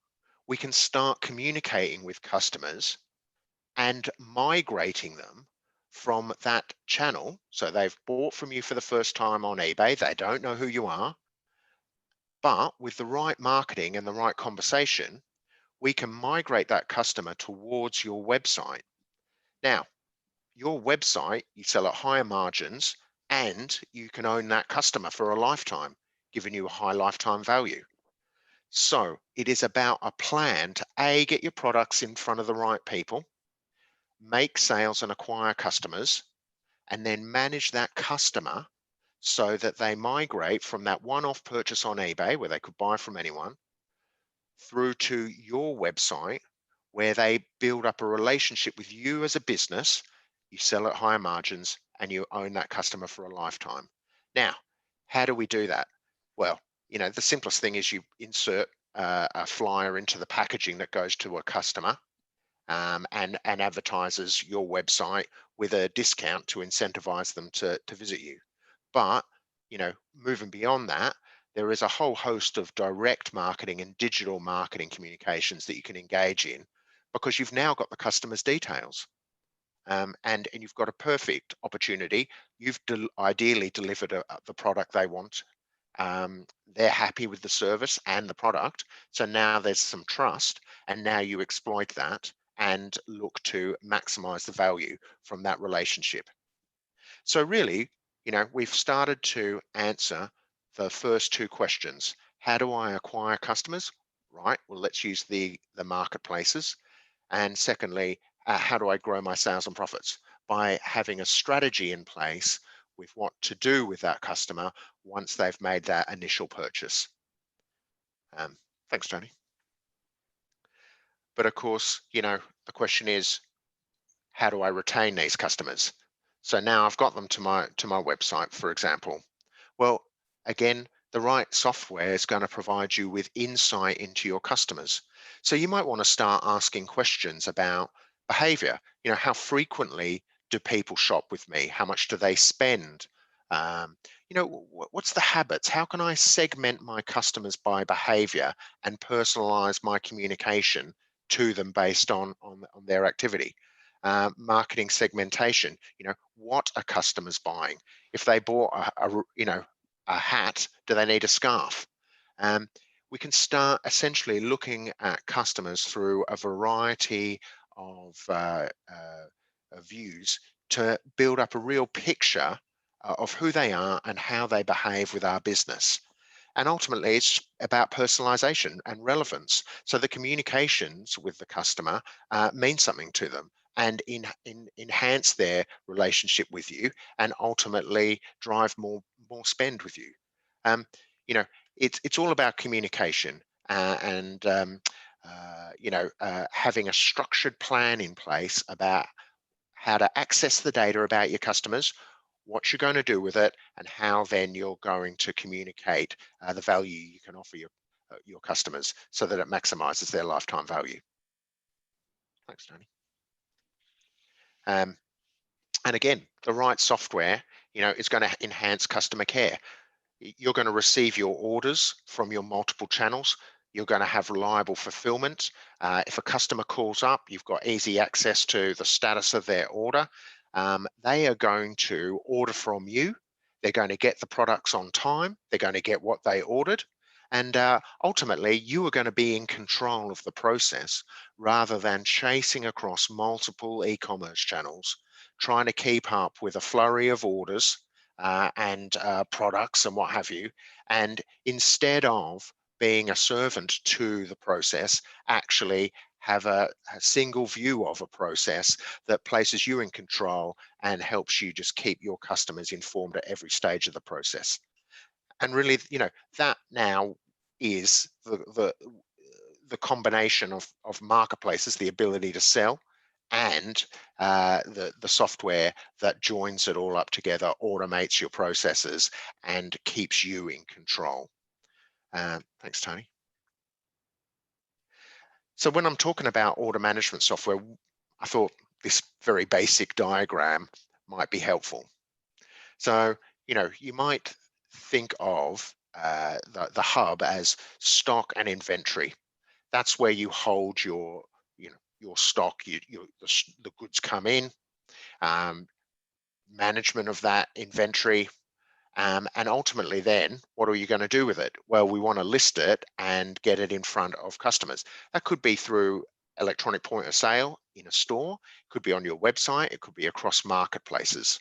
we can start communicating with customers and migrating them from that channel. So they've bought from you for the first time on eBay. They don't know who you are, but with the right marketing and the right conversation, we can migrate that customer towards your website. Now, your website, you sell at higher margins, and you can own that customer for a lifetime, giving you a high lifetime value. So it is about a plan to A, get your products in front of the right people, make sales and acquire customers, and then manage that customer so that they migrate from that one-off purchase on eBay, where they could buy from anyone, through to your website, where they build up a relationship with you as a business. You sell at higher margins and you own that customer for a lifetime. Now, how do we do that? Well, the simplest thing is you insert a flyer into the packaging that goes to a customer, and advertises your website with a discount to incentivize them to visit you. But moving beyond that, there is a whole host of direct marketing and digital marketing communications that you can engage in, because you've now got the customer's details. And you've got a perfect opportunity. You've ideally delivered the product they want. They're happy with the service and the product. So now there's some trust, and now you exploit that and look to maximize the value from that relationship. So really, we've started to answer the first two questions. How do I acquire customers? Right, well, let's use the marketplaces. And secondly, how do I grow my sales and profits? By having a strategy in place with what to do with that customer once they've made that initial purchase. Thanks, Tony. But of course, the question is, how do I retain these customers? So now I've got them to my website, for example. Well, again, the right software is going to provide you with insight into your customers. So you might want to start asking questions about behavior. How frequently do people shop with me? How much do they spend? What's the habits? How can I segment my customers by behavior and personalize my communication to them based on their activity? marketing segmentation. What are customers buying? If they bought a hat, do they need a scarf? We can start essentially looking at customers through a variety of views to build up a real picture of who they are and how they behave with our business. And ultimately, it's about personalization and relevance. So the communications with the customer mean something to them and enhance their relationship with you, and ultimately drive more spend with you. It's all about communication and having a structured plan in place about how to access the data about your customers, what you're going to do with it, and how then you're going to communicate the value you can offer your customers so that it maximizes their lifetime value. Thanks, Tony. And again, the right software, is going to enhance customer care. You're going to receive your orders from your multiple channels. You're going to have reliable fulfillment. If a customer calls up, you've got easy access to the status of their order. They are going to order from you. They're going to get the products on time. They're going to get what they ordered. And ultimately, you are going to be in control of the process rather than chasing across multiple e-commerce channels, trying to keep up with a flurry of orders and products and what have you. And instead of being a servant to the process, actually have a single view of a process that places you in control and helps you just keep your customers informed at every stage of the process. And really, that now is the combination of marketplaces, the ability to sell, and the software that joins it all up together, automates your processes, and keeps you in control. Thanks, Tony. So when I'm talking about order management software, I thought this very basic diagram might be helpful. So, you might think of the hub as stock and inventory. That's where you hold your stock, the goods come in, management of that inventory, and ultimately then, what are you going to do with it? Well, we want to list it and get it in front of customers. That could be through electronic point of sale in a store, it could be on your website, it could be across marketplaces.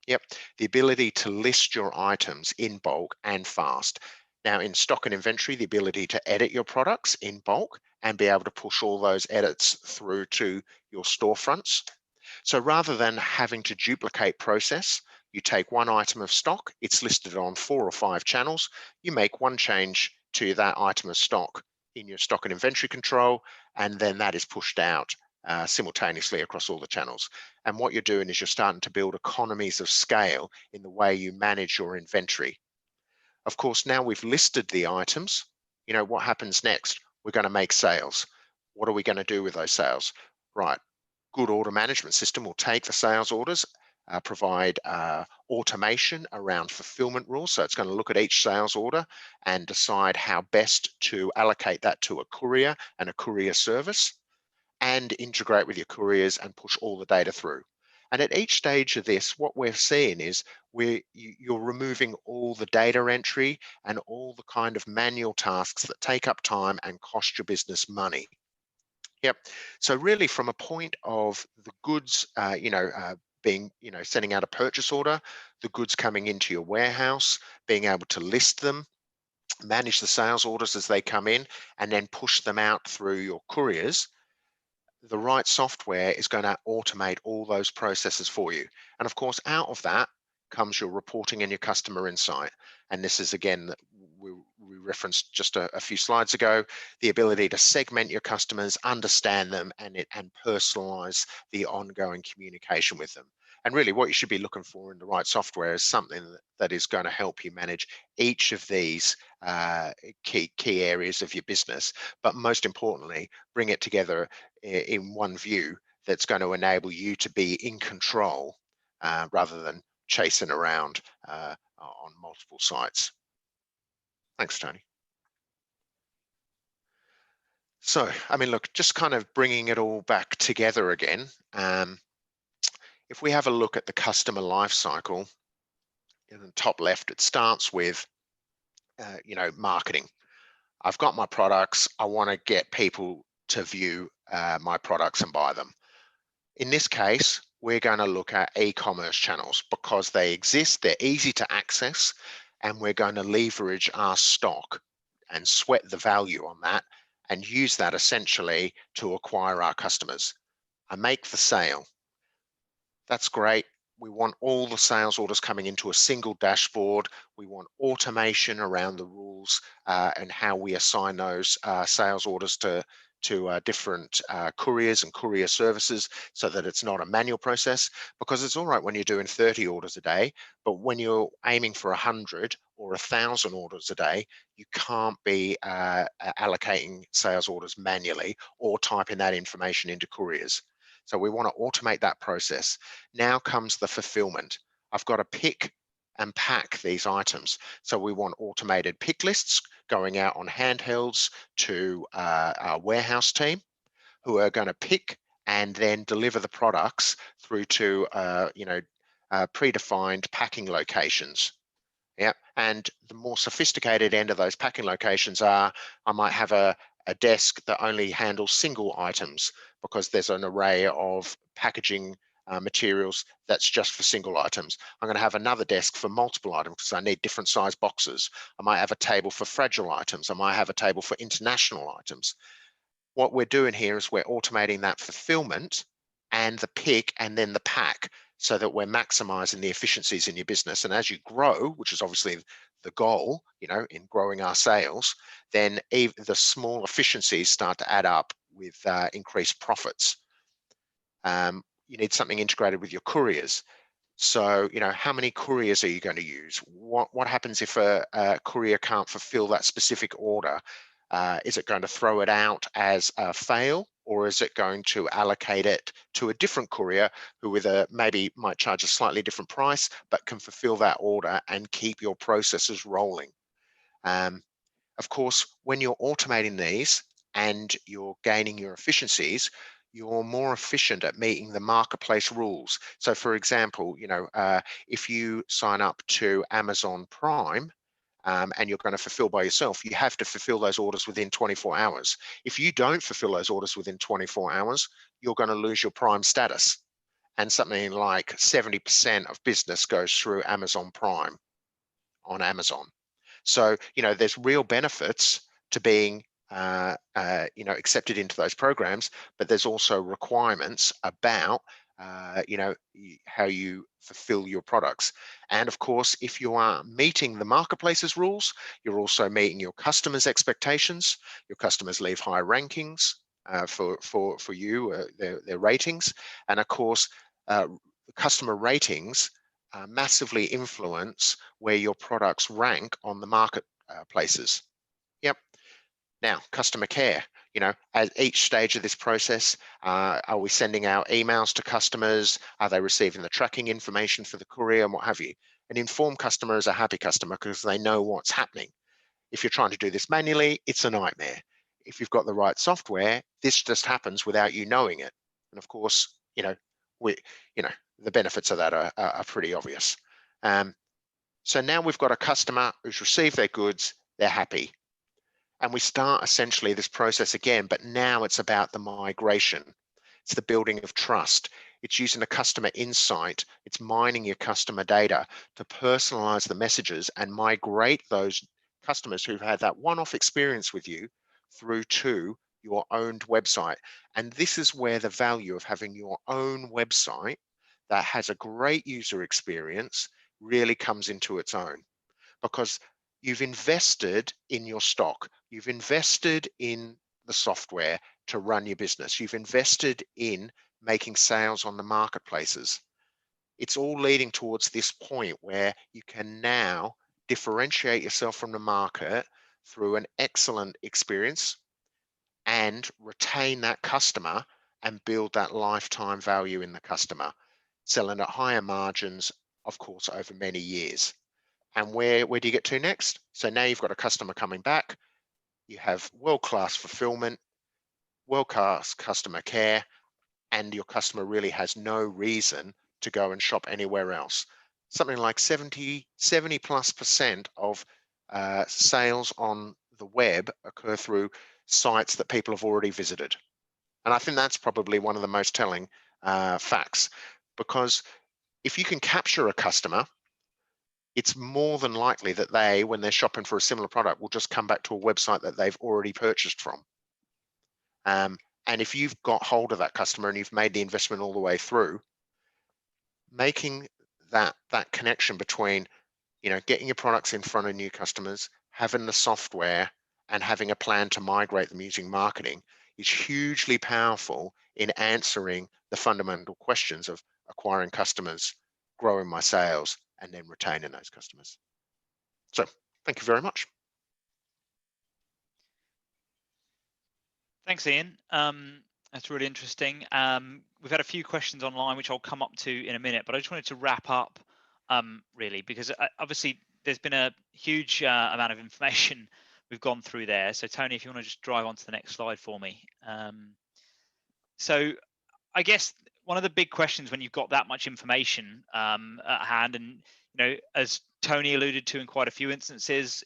Yep, the ability to list your items in bulk and fast. Now in stock and inventory, the ability to edit your products in bulk and be able to push all those edits through to your storefronts. So rather than having to duplicate process, you take one item of stock, it's listed on 4 or 5 channels, you make one change to that item of stock in your stock and inventory control, and then that is pushed out simultaneously across all the channels. And what you're doing is you're starting to build economies of scale in the way you manage your inventory. Of course, now we've listed the items, what happens next? We're going to make sales. What are we going to do with those sales? Right, good order management system will take the sales orders, provide automation around fulfillment rules. So it's going to look at each sales order and decide how best to allocate that to a courier and a courier service, and integrate with your couriers and push all the data through. And at each stage of this, what we're seeing is you're removing all the data entry and all the kind of manual tasks that take up time and cost your business money. Yep. So really, from a point of the goods, being, sending out a purchase order, the goods coming into your warehouse, being able to list them, manage the sales orders as they come in, and then push them out through your couriers, the right software is going to automate all those processes for you. And of course, out of that comes your reporting and your customer insight. And this is, again, we referenced just a few slides ago, the ability to segment your customers, understand them, and personalize the ongoing communication with them. And really what you should be looking for in the right software is something that is going to help you manage each of these key areas of your business, but most importantly, bring it together in one view that's going to enable you to be in control rather than chasing around on multiple sites. Thanks, Tony. So, I mean, look, just kind of bringing it all back together again. If we have a look at the customer life cycle, in the top left, it starts with, marketing. I've got my products. I want to get people to view my products and buy them. In this case, we're going to look at e-commerce channels because they exist, they're easy to access, and we're going to leverage our stock and sweat the value on that and use that essentially to acquire our customers. I make the sale. That's great. We want all the sales orders coming into a single dashboard. We want automation around the rules and how we assign those sales orders to different couriers and courier services so that it's not a manual process, because it's all right when you're doing 30 orders a day, but when you're aiming for 100 or 1,000 orders a day, you can't be allocating sales orders manually or typing that information into couriers. So we want to automate that process. Now comes the fulfillment. I've got to pick and pack these items. So we want automated pick lists going out on handhelds to our warehouse team, who are going to pick and then deliver the products through to predefined packing locations. Yeah, and the more sophisticated end of those packing locations are, I might have a desk that only handles single items because there's an array of packaging materials that's just for single items. I'm going to have another desk for multiple items because I need different size boxes. I might have a table for fragile items. I might have a table for international items. What we're doing here is we're automating that fulfillment and the pick and then the pack so that we're maximizing the efficiencies in your business. And as you grow, which is obviously the goal, in growing our sales, then even the small efficiencies start to add up with increased profits. You need something integrated with your couriers. So, how many couriers are you going to use? What happens if a courier can't fulfill that specific order? Is it going to throw it out as a fail, or is it going to allocate it to a different courier who maybe might charge a slightly different price, but can fulfill that order and keep your processes rolling? Of course, when you're automating these and you're gaining your efficiencies, you're more efficient at meeting the marketplace rules. So for example, if you sign up to Amazon Prime, and you're going to fulfill by yourself, you have to fulfill those orders within 24 hours. If you don't fulfill those orders within 24 hours, you're going to lose your Prime status. And something like 70% of business goes through Amazon Prime on Amazon. So, there's real benefits to being, accepted into those programs, but there's also requirements about, how you fulfill your products. And of course, if you are meeting the marketplace's rules, you're also meeting your customers' expectations. Your customers leave high rankings for you, their ratings. And of course, customer ratings massively influence where your products rank on the marketplaces. Yep. Now, customer care. At each stage of this process, are we sending out emails to customers? Are they receiving the tracking information for the courier and what have you? An informed customer is a happy customer because they know what's happening. If you're trying to do this manually, it's a nightmare. If you've got the right software, this just happens without you knowing it. And of course, the benefits of that are pretty obvious. So now we've got a customer who's received their goods, they're happy. And we start essentially this process again, but now it's about the migration. It's the building of trust. It's using the customer insight. It's mining your customer data to personalize the messages and migrate those customers who've had that one-off experience with you through to your owned website. And this is where the value of having your own website that has a great user experience really comes into its own, because you've invested in your stock. You've invested in the software to run your business. You've invested in making sales on the marketplaces. It's all leading towards this point where you can now differentiate yourself from the market through an excellent experience and retain that customer and build that lifetime value in the customer, selling at higher margins, of course, over many years. And where do you get to next? So now you've got a customer coming back, you have world-class fulfillment, world-class customer care, and your customer really has no reason to go and shop anywhere else. Something like 70+% of sales on the web occur through sites that people have already visited. And I think that's probably one of the most telling facts, because if you can capture a customer, it's more than likely that they, when they're shopping for a similar product, will just come back to a website that they've already purchased from. And if you've got hold of that customer and you've made the investment all the way through, making that connection between, getting your products in front of new customers, having the software, and having a plan to migrate them using marketing is hugely powerful in answering the fundamental questions of acquiring customers, growing my sales, and then retaining those customers. So thank you very much. Thanks, Ian. That's really interesting. We've had a few questions online, which I'll come up to in a minute, but I just wanted to wrap up really, because obviously there's been a huge amount of information we've gone through there. So Tony, if you want to just drive on to the next slide for me. So I guess one of the big questions when you've got that much information at hand, and as Tony alluded to in quite a few instances,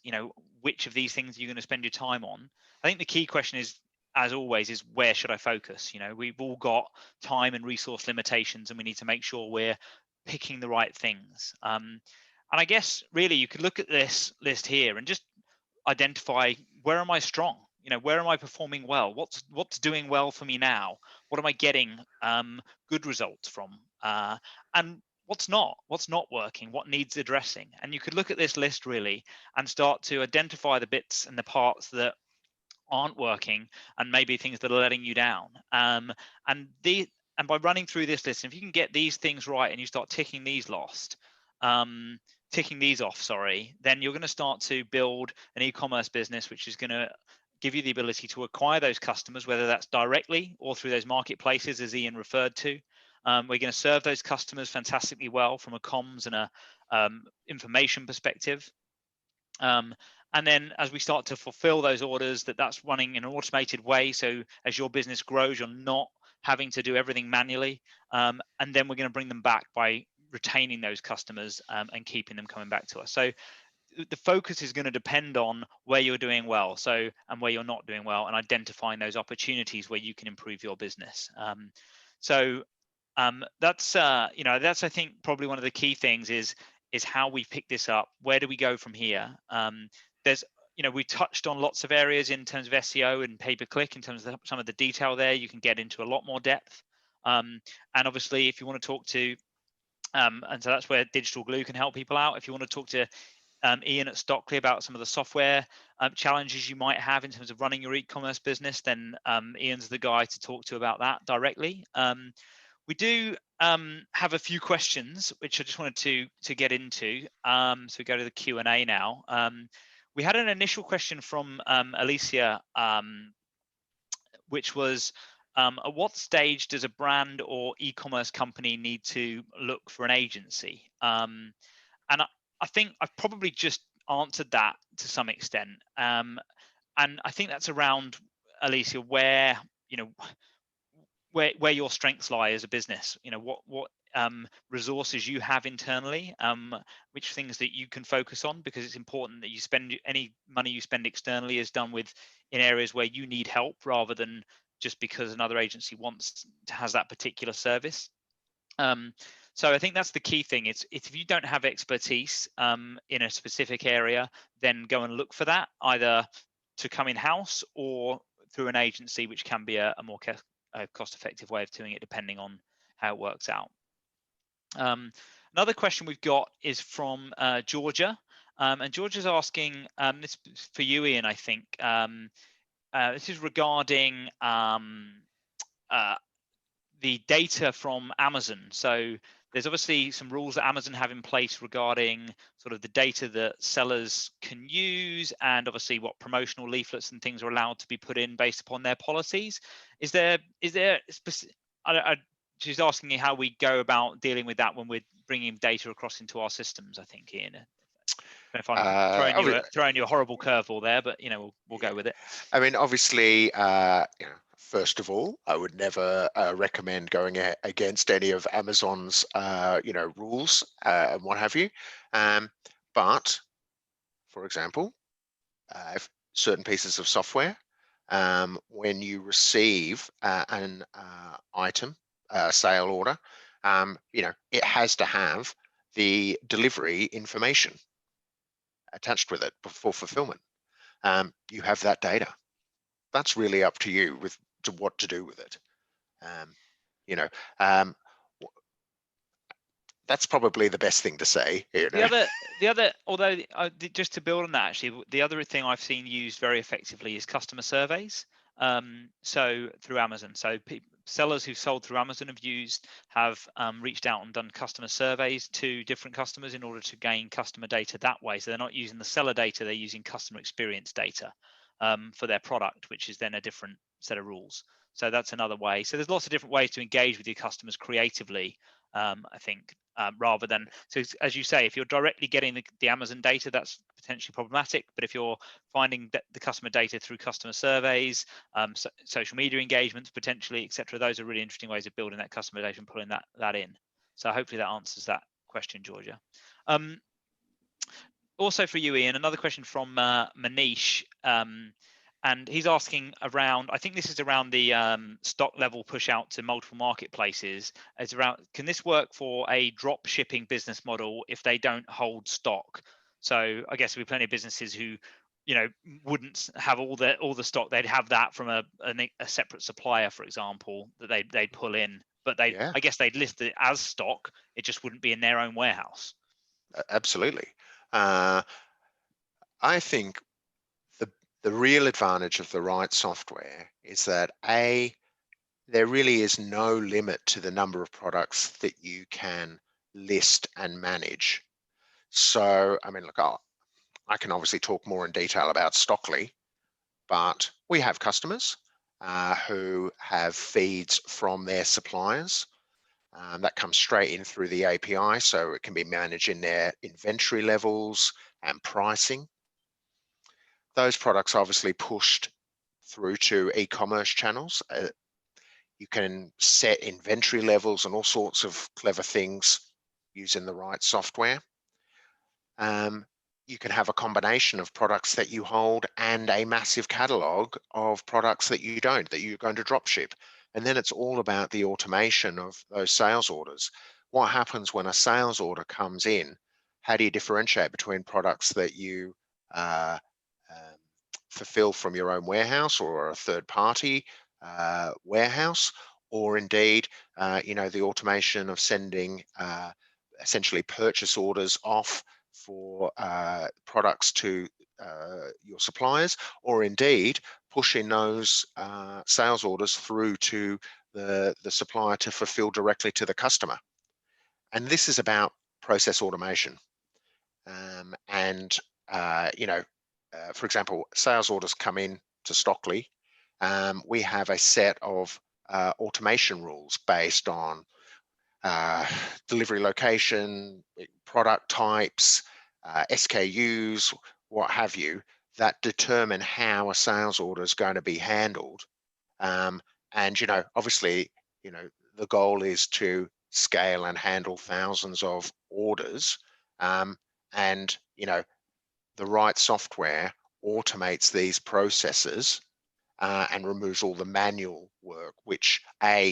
which of these things are you going to spend your time on? I think the key question is, as always, is where should I focus? We've all got time and resource limitations, and we need to make sure we're picking the right things. And I guess really you could look at this list here and just identify, where am I strong? Where am I performing well? What's doing well for me now? What am I getting good results from? And what's not working? What needs addressing? And you could look at this list really and start to identify the bits and the parts that aren't working, and maybe things that are letting you down. And by running through this list, if you can get these things right and you start ticking these off, then you're going to start to build an e-commerce business, which is going to give you the ability to acquire those customers, whether that's directly or through those marketplaces, as Ian referred to. We're going to serve those customers fantastically well from a comms and a information perspective. And then as we start to fulfill those orders, that's running in an automated way. So as your business grows, you're not having to do everything manually. And then we're going to bring them back by retaining those customers and keeping them coming back to us. So the focus is going to depend on where you're doing well, and where you're not doing well, and identifying those opportunities where you can improve your business. That's I think probably one of the key things is how we pick this up. Where do we go from here? There's we touched on lots of areas in terms of SEO and pay-per-click. In terms of some of the detail there, you can get into a lot more depth. And obviously, if you want to talk to and so that's where Digital Glue can help people out. If you want to talk to Ian at Stockley about some of the software challenges you might have in terms of running your e-commerce business, then Ian's the guy to talk to about that directly. We do have a few questions which I just wanted to get into. So we go to the Q&A now. We had an initial question from Alicia, which was, at what stage does a brand or e-commerce company need to look for an agency? And I think I've probably just answered that to some extent. And I think that's around, Alicia, where your strengths lie as a business. What resources you have internally, which things that you can focus on, because it's important that you spend any money you spend externally is done in areas where you need help, rather than just because another agency has that particular service. So I think that's the key thing. It's if you don't have expertise in a specific area, then go and look for that, either to come in-house or through an agency, which can be a more cost-effective way of doing it, depending on how it works out. Another question we've got is from Georgia, and Georgia's asking, this is for you, Ian, I think. This is regarding the data from Amazon. So there's obviously some rules that Amazon have in place regarding sort of the data that sellers can use, and obviously what promotional leaflets and things are allowed to be put in based upon their policies. Is there specific? She's asking you how we go about dealing with that when we're bringing data across into our systems, I think, Ian. If I'm throwing you a horrible curveball there, but we'll go with it. I mean, obviously, First of all, I would never recommend going against any of Amazon's, rules and what have you. But, for example, if certain pieces of software, when you receive an item, a sale order, it has to have the delivery information attached with it for fulfillment. You have that data. That's really up to you to what to do with it. Um, that's probably the best thing to say. The other, although just to build on that, actually, the other thing I've seen used very effectively is customer surveys. So through Amazon, so sellers who've sold through Amazon have reached out and done customer surveys to different customers in order to gain customer data that way. So they're not using the seller data; they're using customer experience data for their product, which is then a different set of rules. So that's another way. So there's lots of different ways to engage with your customers creatively. I think rather than, so as you say, if you're directly getting the Amazon data, that's potentially problematic. But if you're finding the customer data through customer surveys, social media engagements, potentially, etc., those are really interesting ways of building that customer data and pulling that in. So hopefully that answers that question, Georgia. Also for you, Iain, another question from Manish. And he's asking around, I think this is around the stock level push out to multiple marketplaces. It's around, can this work for a drop shipping business model if they don't hold stock? So I guess there'll be plenty of businesses who, wouldn't have all the stock. They'd have that from a separate supplier, for example, that they'd pull in. But I guess they'd list it as stock. It just wouldn't be in their own warehouse. Absolutely. I think the real advantage of the right software is that there really is no limit to the number of products that you can list and manage. So, I mean, look, I can obviously talk more in detail about Stockly, but we have customers who have feeds from their suppliers. That comes straight in through the API, so it can be managing their inventory levels and pricing. Those products are obviously pushed through to e-commerce channels. You can set inventory levels and all sorts of clever things using the right software. You can have a combination of products that you hold and a massive catalog of products that you don't, that you're going to drop ship. And then it's all about the automation of those sales orders. What happens when a sales order comes in? How do you differentiate between products that you fulfill from your own warehouse or a third party warehouse, or indeed, the automation of sending essentially purchase orders off for products to your suppliers, or indeed pushing those sales orders through to the supplier to fulfill directly to the customer. And this is about process automation. For example, sales orders come in to Stockly. We have a set of automation rules based on delivery location, product types, SKUs, what have you, that determine how a sales order is going to be handled. Obviously, the goal is to scale and handle thousands of orders. The right software automates these processes and removes all the manual work, which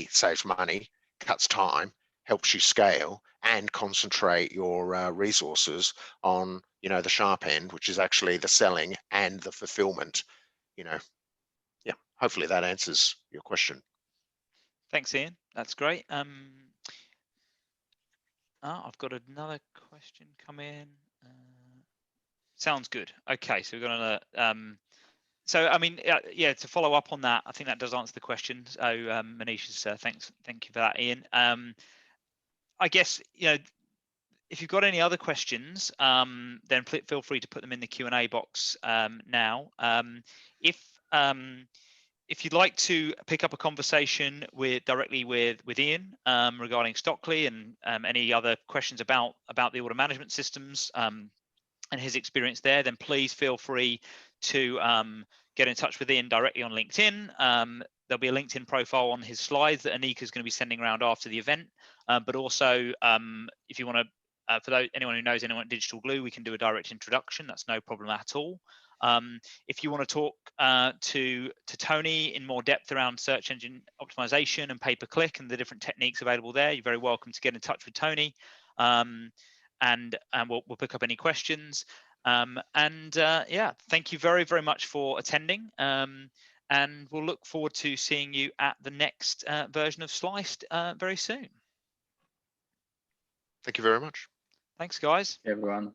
saves money, cuts time, helps you scale, and concentrate your resources on the sharp end, which is actually the selling and the fulfillment. Hopefully that answers your question. Thanks, Iain. That's great. I've got another question come in. Sounds good. Okay, so we're going to. So I mean, yeah. To follow up on that, I think that does answer the question. So Manish, thank you for that, Iain. I guess if you've got any other questions, then feel free to put them in the Q&A box now. If you'd like to pick up a conversation directly with Iain regarding Stockly and any other questions about the order management systems and his experience there, then please feel free to get in touch with Iain directly on LinkedIn. there'll be a LinkedIn profile on his slides that Anika is going to be sending around after the event. But also, if you want to, for anyone who knows anyone at Digital Glue, we can do a direct introduction. That's no problem at all. If you want to talk to Tony in more depth around search engine optimization and pay-per-click and the different techniques available there, you're very welcome to get in touch with Tony, and we'll pick up any questions. Yeah, thank you very, very much for attending. And we'll look forward to seeing you at the next version of Sliced very soon. Thank you very much. Thanks, guys. Everyone.